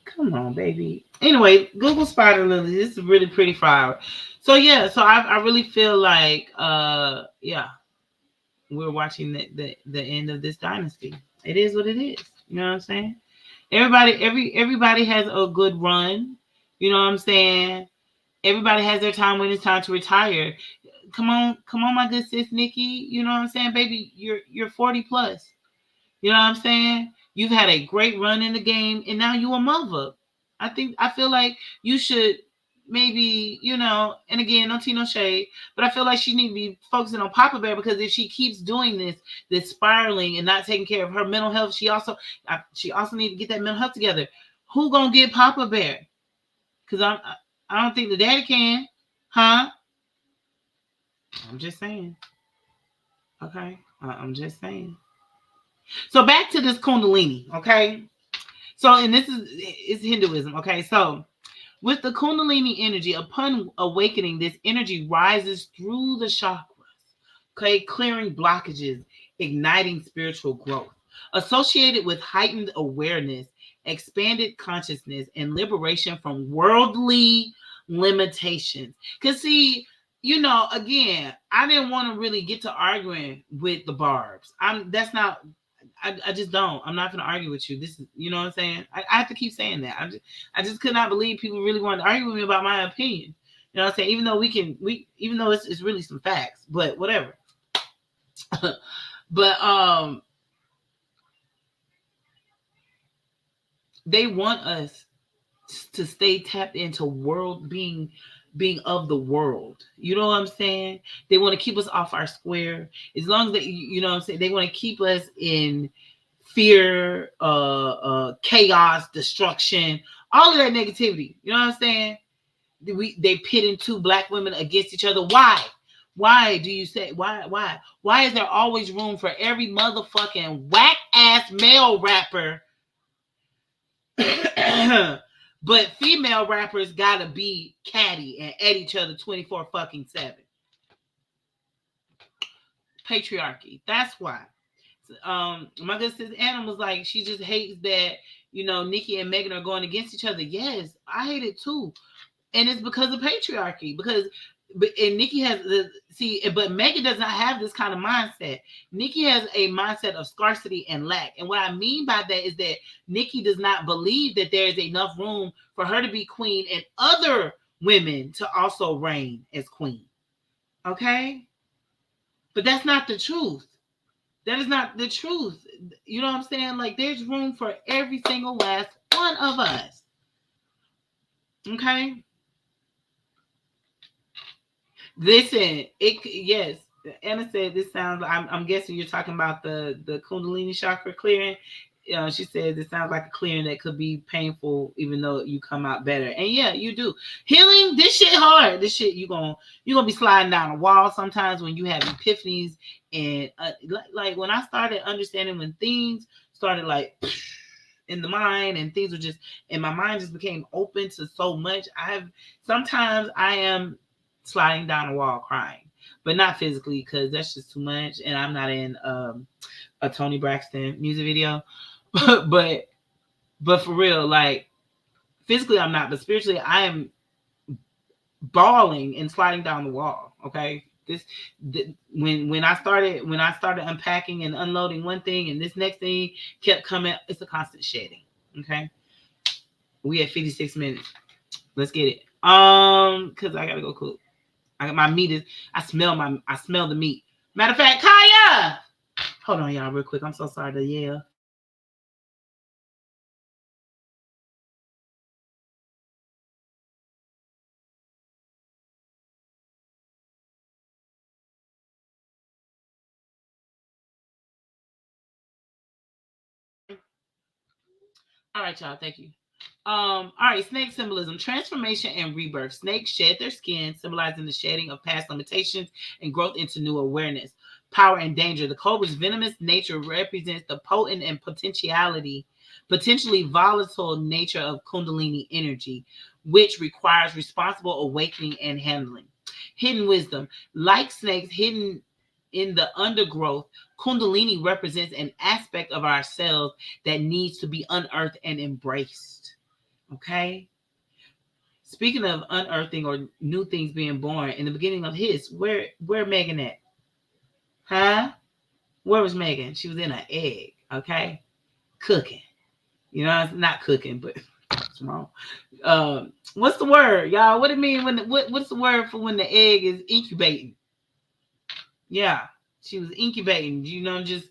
Come on, baby. Anyway, Google spider lily. This is a really pretty flower. So yeah, so I really feel like yeah, we're watching the end of this dynasty. It is what it is. You know what I'm saying? Everybody has a good run. You know what I'm saying? Everybody has their time when it's time to retire. Come on, my good sis Nikki. You know what I'm saying, baby? You're 40 plus. You know what I'm saying? You've had a great run in the game, and now you a mother. I feel like you should maybe, and again, no tea, no shade, but I feel like she need to be focusing on Papa Bear, because if she keeps doing this spiraling and not taking care of her mental health, she also need to get that mental health together. Who gonna get Papa Bear? Because I don't think the daddy can, huh? I'm just saying. Okay, I'm just saying. So back to this Kundalini, okay? So, and this is Hinduism, okay? So, with the Kundalini energy, upon awakening, this energy rises through the chakras, okay, clearing blockages, igniting spiritual growth, associated with heightened awareness, expanded consciousness, and liberation from worldly limitations. Because, see, again, I didn't want to really get to arguing with the barbs. I just don't. I'm not going to argue with you. This is, you know what I'm saying? I have to keep saying that. I just could not believe people really wanted to argue with me about my opinion. You know what I'm saying? Even though it's really some facts, but whatever. But they want us to stay tapped into world being of the world. You know what I'm saying? They want to keep us off our square. As long as you know what I'm saying, they want to keep us in fear, chaos, destruction, all of that negativity. You know what I'm saying? They pitting two black women against each other. Why? Why do you say why? Why is there always room for every motherfucking whack ass male rapper But female rappers gotta be catty and at each other 24 fucking 7. Patriarchy. That's why. My good sister Anna was like, she just hates that, Nicki and Megan are going against each other. Yes, I hate it too. And it's because of patriarchy. And Nicki has but Megan does not have this kind of mindset. Nicki has a mindset of scarcity and lack. And what I mean by that is that Nicki does not believe that there is enough room for her to be queen and other women to also reign as queen. Okay? But that's not the truth. That is not the truth. You know what I'm saying? Like, there's room for every single last one of us. Okay? Listen, yes. Anna said this sounds. I'm guessing you're talking about the Kundalini chakra clearing. She said this sounds like a clearing that could be painful, even though you come out better. And yeah, you do. Healing, this shit hard. This shit you're gonna be sliding down a wall sometimes when you have epiphanies. And like when I started understanding, when things started like in the mind, and things were just, and my mind just became open to so much. Sometimes I am sliding down a wall crying, but not physically, because that's just too much, and I'm not in a Tony Braxton music video. but for real, like, physically I'm not, but spiritually I am bawling and sliding down the wall. Okay, when I started unpacking and unloading one thing, and this next thing kept coming, it's a constant shedding. Okay, we at 56 minutes. Let's get it. Because I gotta go cook. I got my meat. I smell the meat. Matter of fact, Kaya, hold on, y'all, real quick. I'm so sorry to yell. All right, y'all. Thank you. All right, snake symbolism, transformation and rebirth. Snakes shed their skin, symbolizing the shedding of past limitations and growth into new awareness. Power and danger. The cobra's venomous nature represents the potent and potentially volatile nature of Kundalini energy, which requires responsible awakening and handling. Hidden wisdom. Like snakes hidden in the undergrowth, Kundalini represents an aspect of ourselves that needs to be unearthed and embraced. Okay? Speaking of unearthing or new things being born, in the beginning of his, where Megan at? Huh? Where was Megan? She was in an egg, okay? Cooking. You know, it's not cooking, but what's wrong? What's the word, y'all? What do it mean what's the word for when the egg is incubating? Yeah, she was incubating. Just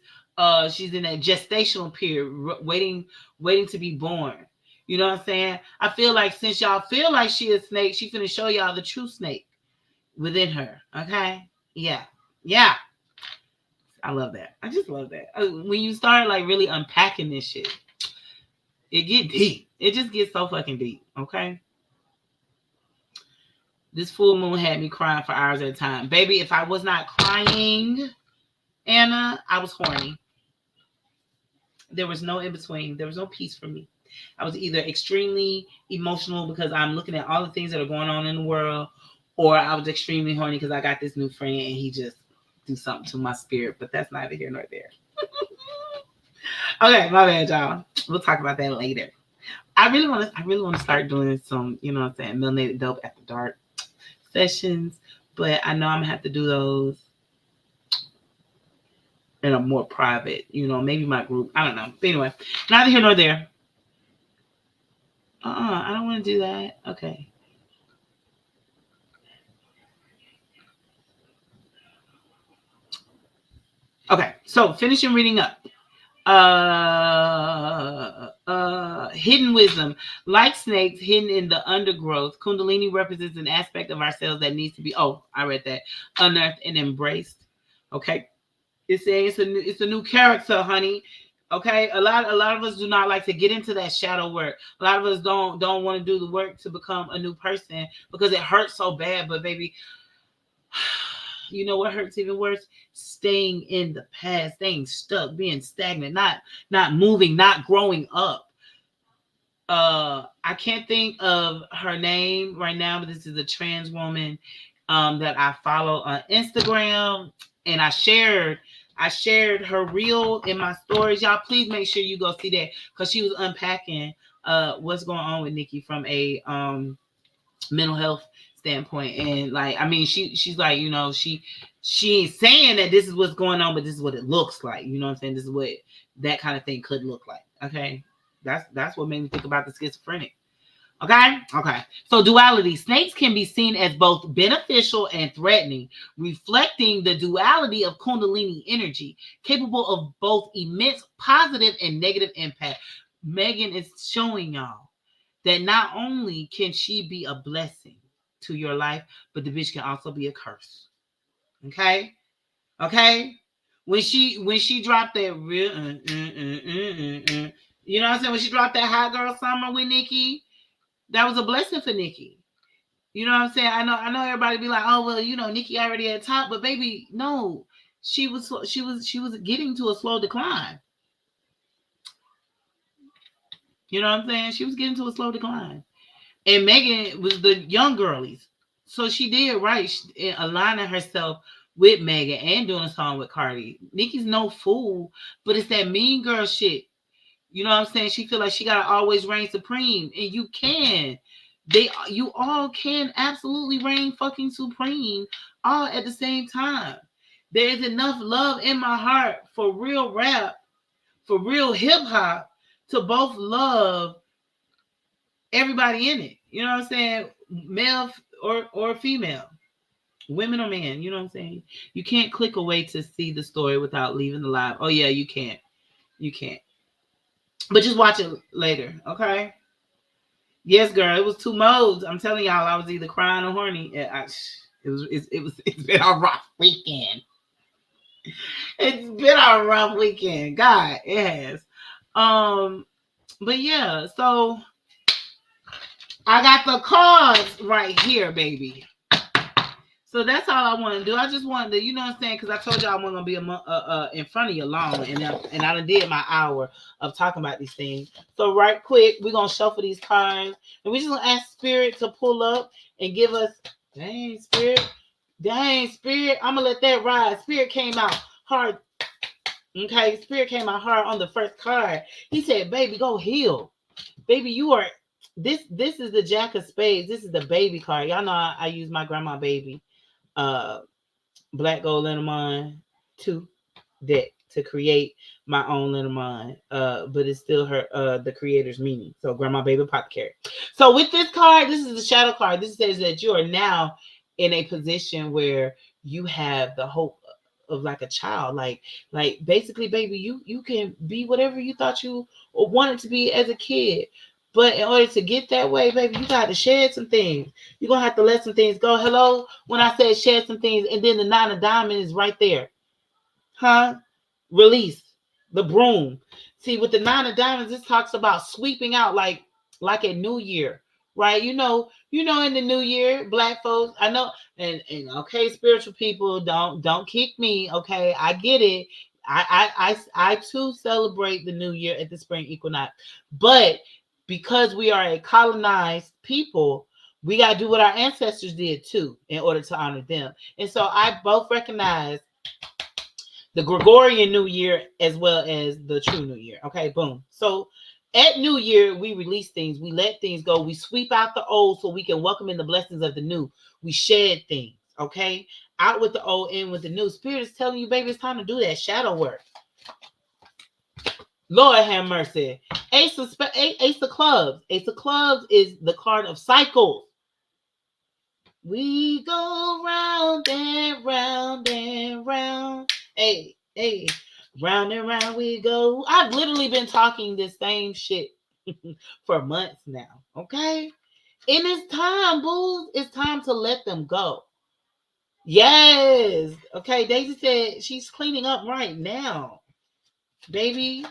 she's in that gestational period, waiting to be born. You know what I'm saying? I feel like, since y'all feel like she a snake, she finna show y'all the true snake within her. Okay? Yeah, yeah. I love that. I just love that. When you start like really unpacking this shit, it get deep. It just gets so fucking deep. Okay? This full moon had me crying for hours at a time. Baby, if I was not crying, Anna, I was horny. There was no in between. There was no peace for me. I was either extremely emotional because I'm looking at all the things that are going on in the world, or I was extremely horny because I got this new friend and he just do something to my spirit. But that's neither here nor there. Okay, my bad, y'all. We'll talk about that later. I really want to start doing some, what I'm saying, melanated dope after dark sessions, but I know I'm gonna have to do those in a more private, maybe my group. I don't know. But anyway, neither here nor there. I don't want to do that. Okay. Okay, so finishing reading up. Hidden wisdom. Like snakes hidden in the undergrowth, Kundalini represents an aspect of ourselves that needs to be, I read that, unearthed and embraced. Okay. It's saying it's a new character, honey. Okay, a lot of us do not like to get into that shadow work. A lot of us don't want to do the work to become a new person because it hurts so bad. But baby, you know what hurts even worse? Staying in the past, staying stuck, being stagnant, not moving, not growing up. I can't think of her name right now, but this is a trans woman that I follow on Instagram, and I shared her reel in my stories. Y'all, please make sure you go see that because she was unpacking what's going on with Nikki from a mental health standpoint. And like, I mean, she's like, she ain't saying that this is what's going on, but this is what it looks like. You know what I'm saying? This is what that kind of thing could look like. Okay. That's what made me think about the schizophrenic. Okay. Okay. So duality. Snakes can be seen as both beneficial and threatening, reflecting the duality of Kundalini energy, capable of both immense positive and negative impact. Megan is showing y'all that not only can she be a blessing to your life, but the bitch can also be a curse. Okay? Okay? When she dropped that real you know what I'm saying? When she dropped that hot girl summer with Nikki, that was a blessing for Nikki. You know what I'm saying? I know everybody be like, oh well, Nikki already at the top, but baby, no. She was getting to a slow decline. You know what I'm saying? She was getting to a slow decline. And Megan was the young girlies. So she did right in aligning herself with Megan and doing a song with Cardi. Nicki's no fool, but it's that mean girl shit. You know what I'm saying? She feel like she gotta always reign supreme. And you can. You all can absolutely reign fucking supreme all at the same time. There is enough love in my heart for real rap, for real hip hop, to both love everybody in it. You know what I'm saying? Male or female, women or men. You know what I'm saying? You can't click away to see the story without leaving the live. Oh yeah, you can't. You can't. But just watch it later, okay? Yes, girl. It was two modes. I'm telling y'all, I was either crying or horny. It's been a rough weekend. It's been a rough weekend. God, it has. Um, but yeah, so I got the cards right here, baby. So that's all I want to do. I just wanted to, you know what I'm saying? Because I told y'all I wasn't gonna be in front of you long, and I done did my hour of talking about these things. So right quick, we're gonna shuffle these cards, and we just gonna ask Spirit to pull up and give us. Dang Spirit, dang Spirit. I'm gonna let that ride. Spirit came out hard. Okay, Spirit came out hard on the first card. He said, "Baby, go heal, baby. You are." This is the Jack of Spades. This is the baby card. Y'all know I use my grandma baby uh Black Gold Lenormand 2 deck to create my own Lenormand. But it's still her the creator's meaning. So Grandma Baby Apothecary. So with this card, this is the shadow card. This says that you are now in a position where you have the hope of like a child. Like basically, baby, you can be whatever you thought you wanted to be as a kid. But in order to get that way, baby, you got to shed some things. You're going to have to let some things go. Hello? When I said shed some things, and then the nine of diamonds is right there. Huh? Release the broom. See, with the nine of diamonds, this talks about sweeping out like a new year, right? In the new year, black folks, I know, and okay, spiritual people, don't kick me, okay? I get it. I too celebrate the new year at the spring equinox, but because we are a colonized people, we got to do what our ancestors did too in order to honor them. And so I both recognize the Gregorian New Year as well as the true New Year. Okay, boom. So at New Year, we release things, we let things go, we sweep out the old so we can welcome in the blessings of the new. We shed things, okay? Out with the old, in with the new. Spirit is telling you, baby, it's time to do that shadow work. Lord have mercy. Ace of clubs. Ace of clubs is the card of cycles. We go round and round and round. Hey, hey, round and round we go. I've literally been talking this same shit for months now. Okay? And it's time, boo. It's time to let them go. Yes. Okay, Daisy said she's cleaning up right now. Baby,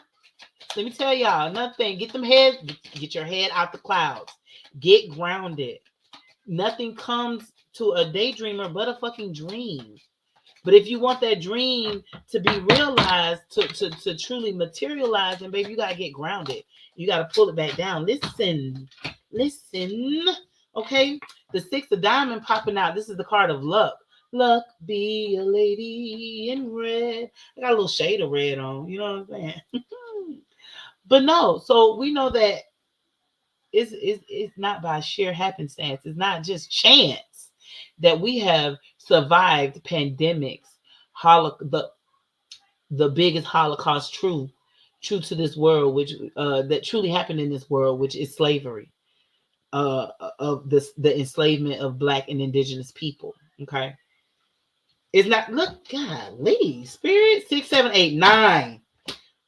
let me tell y'all another thing. Get your head out the clouds. Get grounded. Nothing comes to a daydreamer but a fucking dream. But if you want that dream to be realized, to truly materialize, then baby, you gotta get grounded. You gotta pull it back down. Listen. Okay, the six of diamond popping out. This is the card of luck. Luck be a lady in red. I got a little shade of red on. You know what I'm saying? But no, so we know that it's not by sheer happenstance. It's not just chance that we have survived pandemics, the biggest Holocaust true to this world, which that truly happened in this world, which is slavery, of the enslavement of Black and Indigenous people. Okay, it's not. Look, golly, spirit 6, 7, 8, 9.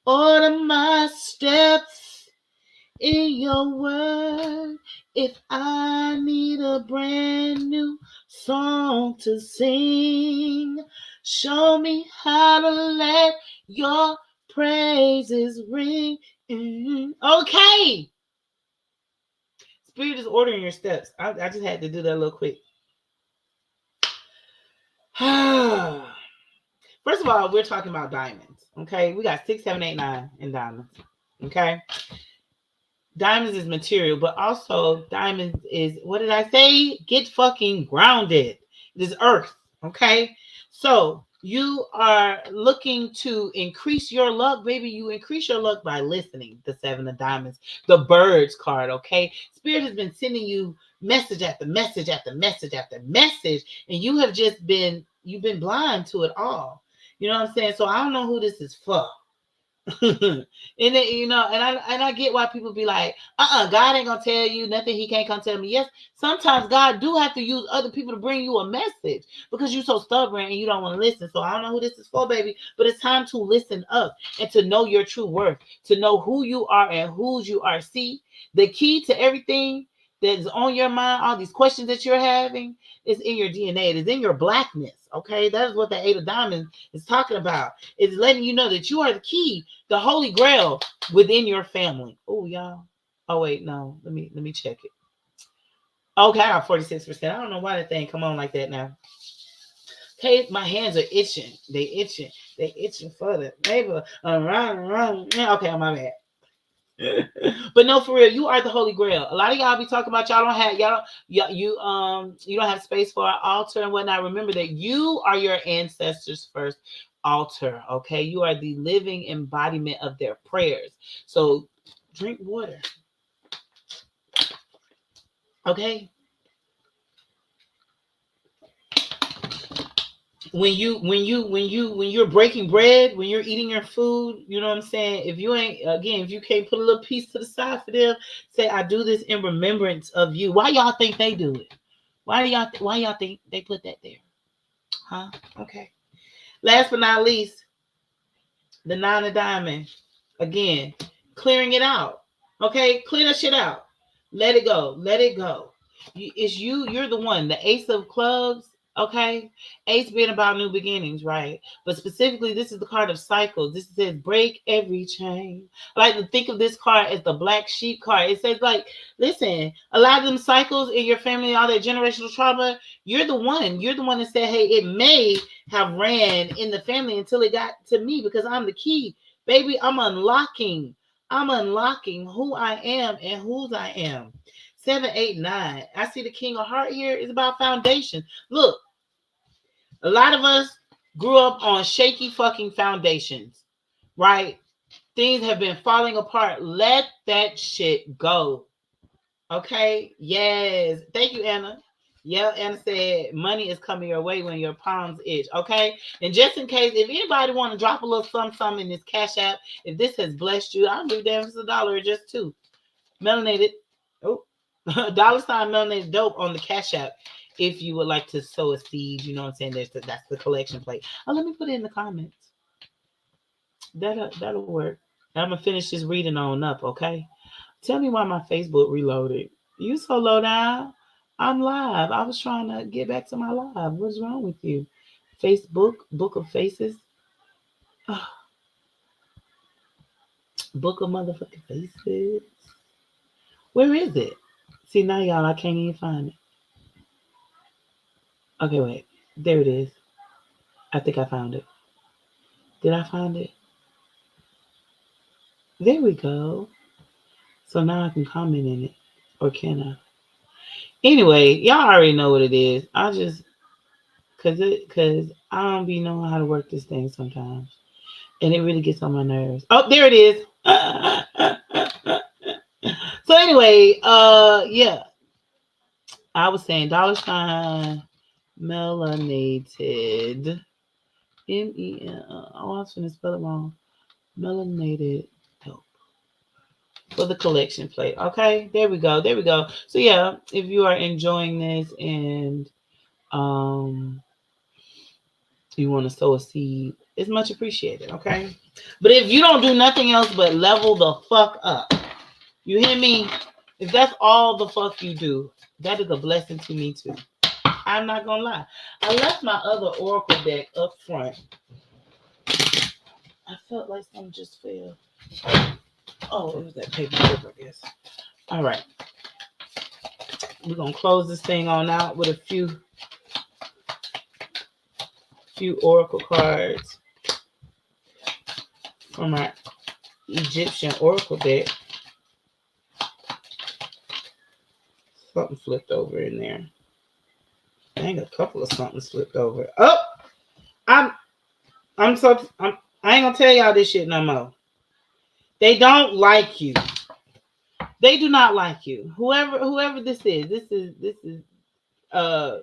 Order my steps in your word. If I need a brand new song to sing, show me how to let your praises ring. Okay. Spirit is ordering your steps. I just had to do that real quick. First of all, we're talking about diamonds. Okay. We got 6, 7, 8, 9 in diamonds. Okay. Diamonds is material, but also diamonds is, what did I say? Get fucking grounded. It is earth. Okay. So you are looking to increase your luck, baby. You increase your luck by listening. The 7 of diamonds, the birds card. Okay. Spirit has been sending you message after message after message after message, and you've been blind to it all. You know what I'm saying? So I don't know who this is for. And then, and I get why people be like, God ain't gonna tell you nothing. He can't come tell me. Yes, sometimes God do have to use other people to bring you a message because you're so stubborn and you don't want to listen. So I don't know who this is for, baby, but it's time to listen up and to know your true worth, to know who you are and whose you are. See, the key to everything that is on your mind, all these questions that you're having, is in your DNA. It is in your blackness. Okay, that is what the 8 of diamonds is talking about. It's letting you know that you are the key, the holy grail within your family. Oh, y'all. Oh, wait, no. Let me check it. Okay, I got 46%. I don't know why that thing come on like that now. Okay, my hands are itching. They itching. They itching for the neighbor. Okay, my bad. But no, for real, you are the holy grail. A lot of y'all be talking about you don't have space for an altar and whatnot. Remember that you are your ancestors' first altar. Okay, you are the living embodiment of their prayers. So drink water. Okay, when you're breaking bread, when you're eating your food, you know what I'm saying? If you can't put a little piece to the side for them, say, I do this in remembrance of you. Why y'all think they do it? Why y'all think they put that there? Huh? Okay. Last but not least, the 9 of diamonds. Again, clearing it out. Okay, clear that shit out. Let it go. Let it go. It's you. You're the one. The ace of clubs. Okay, ace being about new beginnings, right? But specifically, this is the card of cycles. This says break every chain. I like to think of this card as the black sheep card. It says, like, listen, a lot of them cycles in your family, all that generational trauma, you're the one. You're the one that said, hey, it may have ran in the family until it got to me because I'm the key. Baby, I'm unlocking. I'm unlocking who I am and whose I am. 7, 8, 9. I see the king of heart here is about foundation. Look, a lot of us grew up on shaky fucking foundations, right? Things have been falling apart. Let that shit go. Okay? Yes. Thank you, Anna. Yeah, Anna said money is coming your way when your palms itch. Okay. And just in case, if anybody want to drop a little something in this cash app, if this has blessed you, I'll give them $1 or just two. Melanated. Oh, $ melanated dope on the cash app. If you would like to sow a seed, you know what I'm saying? That's the collection plate. Oh, let me put it in the comments. That'll work. I'm gonna finish this reading on up, okay? Tell me why my Facebook reloaded. You so low down. I'm live. I was trying to get back to my live. What's wrong with you? Facebook, Book of Faces. Oh, Book of motherfucking Faces. Where is it? See, now, y'all, I can't even find it. Okay, wait. There it is. I think I found it. Did I find it? There we go. So now I can comment in it. Or can I? Anyway, y'all already know what it is. I just cause I don't be knowing how to work this thing sometimes. And it really gets on my nerves. Oh, there it is. So anyway, yeah. I was saying dollar sign melanated. MEL. Oh, I was gonna spell it wrong. Melanated dope for the collection plate. Okay, there we go. There we go. So yeah, if you are enjoying this and um you want to sow a seed, it's much appreciated. Okay, but if you don't do nothing else but level the fuck up, you hear me? If that's all the fuck you do, that is a blessing to me too. I'm not gonna lie. I left my other oracle deck up front. I felt like something just fell. Oh, it was that paper clip, I guess. All right. We're gonna close this thing on out with a few oracle cards from our Egyptian oracle deck. Something flipped over in there. Dang, a couple of something slipped over. Oh, I'm I ain't gonna tell y'all this shit no more. They don't like you. They do not like you. Whoever this is uh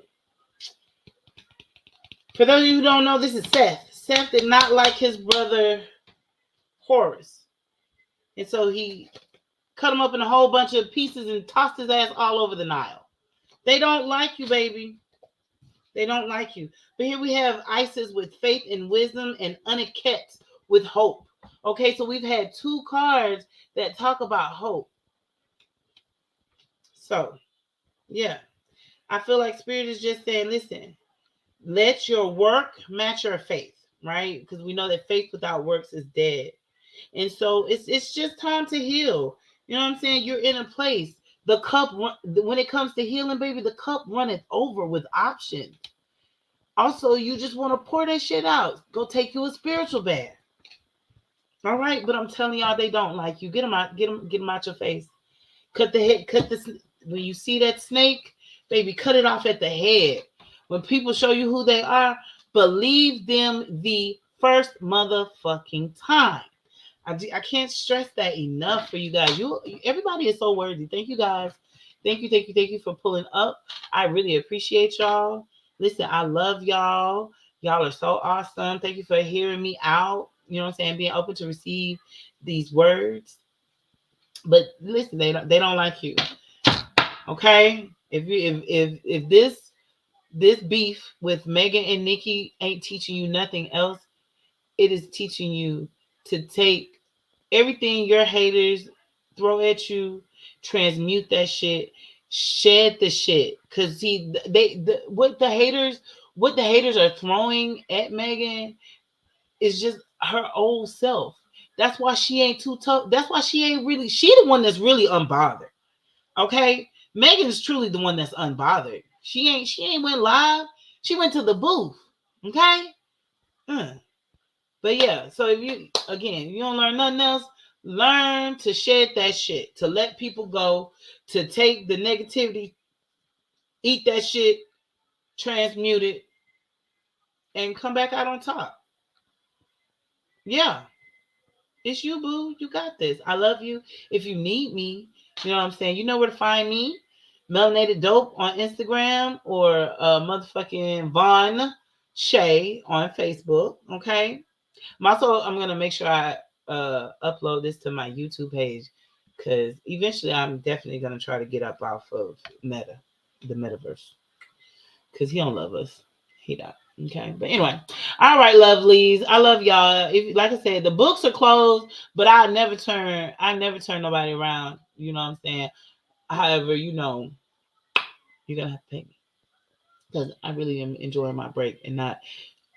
for those of you who don't know, this is Seth. Seth did not like his brother Horus. And so he cut him up in a whole bunch of pieces and tossed his ass all over the Nile. They don't like you, baby. They don't like you. But here we have Isis with faith and wisdom and Aniket with hope. Okay, so we've had two cards that talk about hope. So, yeah, I feel like Spirit is just saying, listen, let your work match your faith, right? Because we know that faith without works is dead. And so it's just time to heal. You know what I'm saying? You're in a place. The cup, when it comes to healing, baby, the cup runneth over with options. Also, you just want to pour that shit out. Go take you a spiritual bath. All right, but I'm telling y'all, they don't like you. Get them out. Get them out your face. Cut the head. Cut the. When you see that snake, baby, cut it off at the head. When people show you who they are, believe them the first motherfucking time. I can't stress that enough for you guys. Everybody is so worthy. Thank you guys. Thank you for pulling up. I really appreciate y'all. Listen, I love y'all. Y'all are so awesome. Thank you for hearing me out. You know what I'm saying? Being open to receive these words. But listen, they don't like you. Okay? If this beef with Megan and Nikki ain't teaching you nothing else, it is teaching you to take everything your haters throw at you, transmute that shit, shed the shit. Cause see, what the haters are throwing at Megan is just her old self. That's why she ain't too tough. That's why she the one that's really unbothered. Okay, Megan is truly the one that's unbothered. She ain't went live. She went to the booth. Okay. But yeah, so if you don't learn nothing else, learn to shed that shit, to let people go, to take the negativity, eat that shit, transmute it, and come back out on top. Yeah, it's you, boo. You got this. I love you. If you need me, you know what I'm saying? You know where to find me. Melanated Dope on Instagram or motherfucking VonShea on Facebook. Okay. I'm gonna make sure I upload this to my YouTube page because eventually I'm definitely gonna try to get up off of the metaverse, because he don't love us. He don't. Okay, but anyway, all right, lovelies. I love y'all. If like I said, the books are closed, but I never turn nobody around. You know what I'm saying? However, you're gonna have to pay me because I really am enjoying my break and not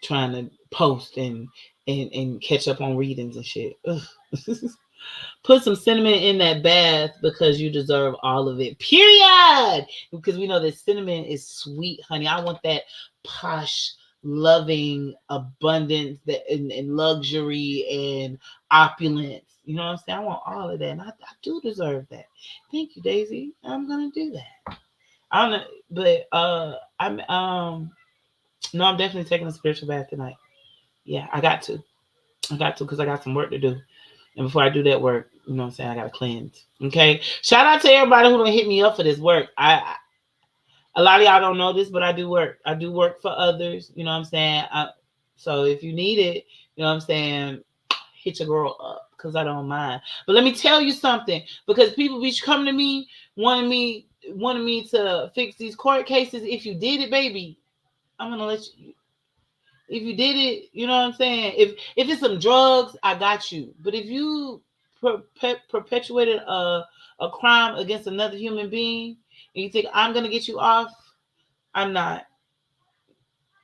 trying to post and catch up on readings and shit. Put some cinnamon in that bath because you deserve all of it. Period. Because we know that cinnamon is sweet, honey. I want that posh loving abundance and luxury and opulence. You know what I'm saying? I want all of that. And I do deserve that. Thank you, Daisy. I'm gonna do that. I don't know, but I'm no, I'm definitely taking a spiritual bath tonight. Yeah, I got to. I got to because I got some work to do. And before I do that work, you know what I'm saying, I gotta cleanse. Okay. Shout out to everybody who don't hit me up for this work. A lot of y'all don't know this, but I do work. I do work for others. You know what I'm saying? So if you need it, you know what I'm saying, hit your girl up because I don't mind. But let me tell you something, because people be coming to me wanting me to fix these court cases. If you did it, baby, I'm gonna let you. If you did it, you know what I'm saying. If it's some drugs, I got you. But if you perpetuated a crime against another human being, and you think I'm gonna get you off, I'm not.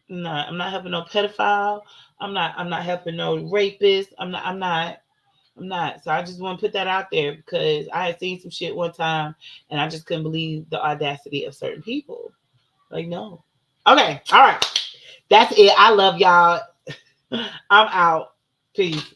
I'm not helping no pedophile. I'm not helping no rapist. I'm not. So I just want to put that out there because I had seen some shit one time and I just couldn't believe the audacity of certain people. Like, no. Okay. All right. That's it. I love y'all. I'm out. Peace.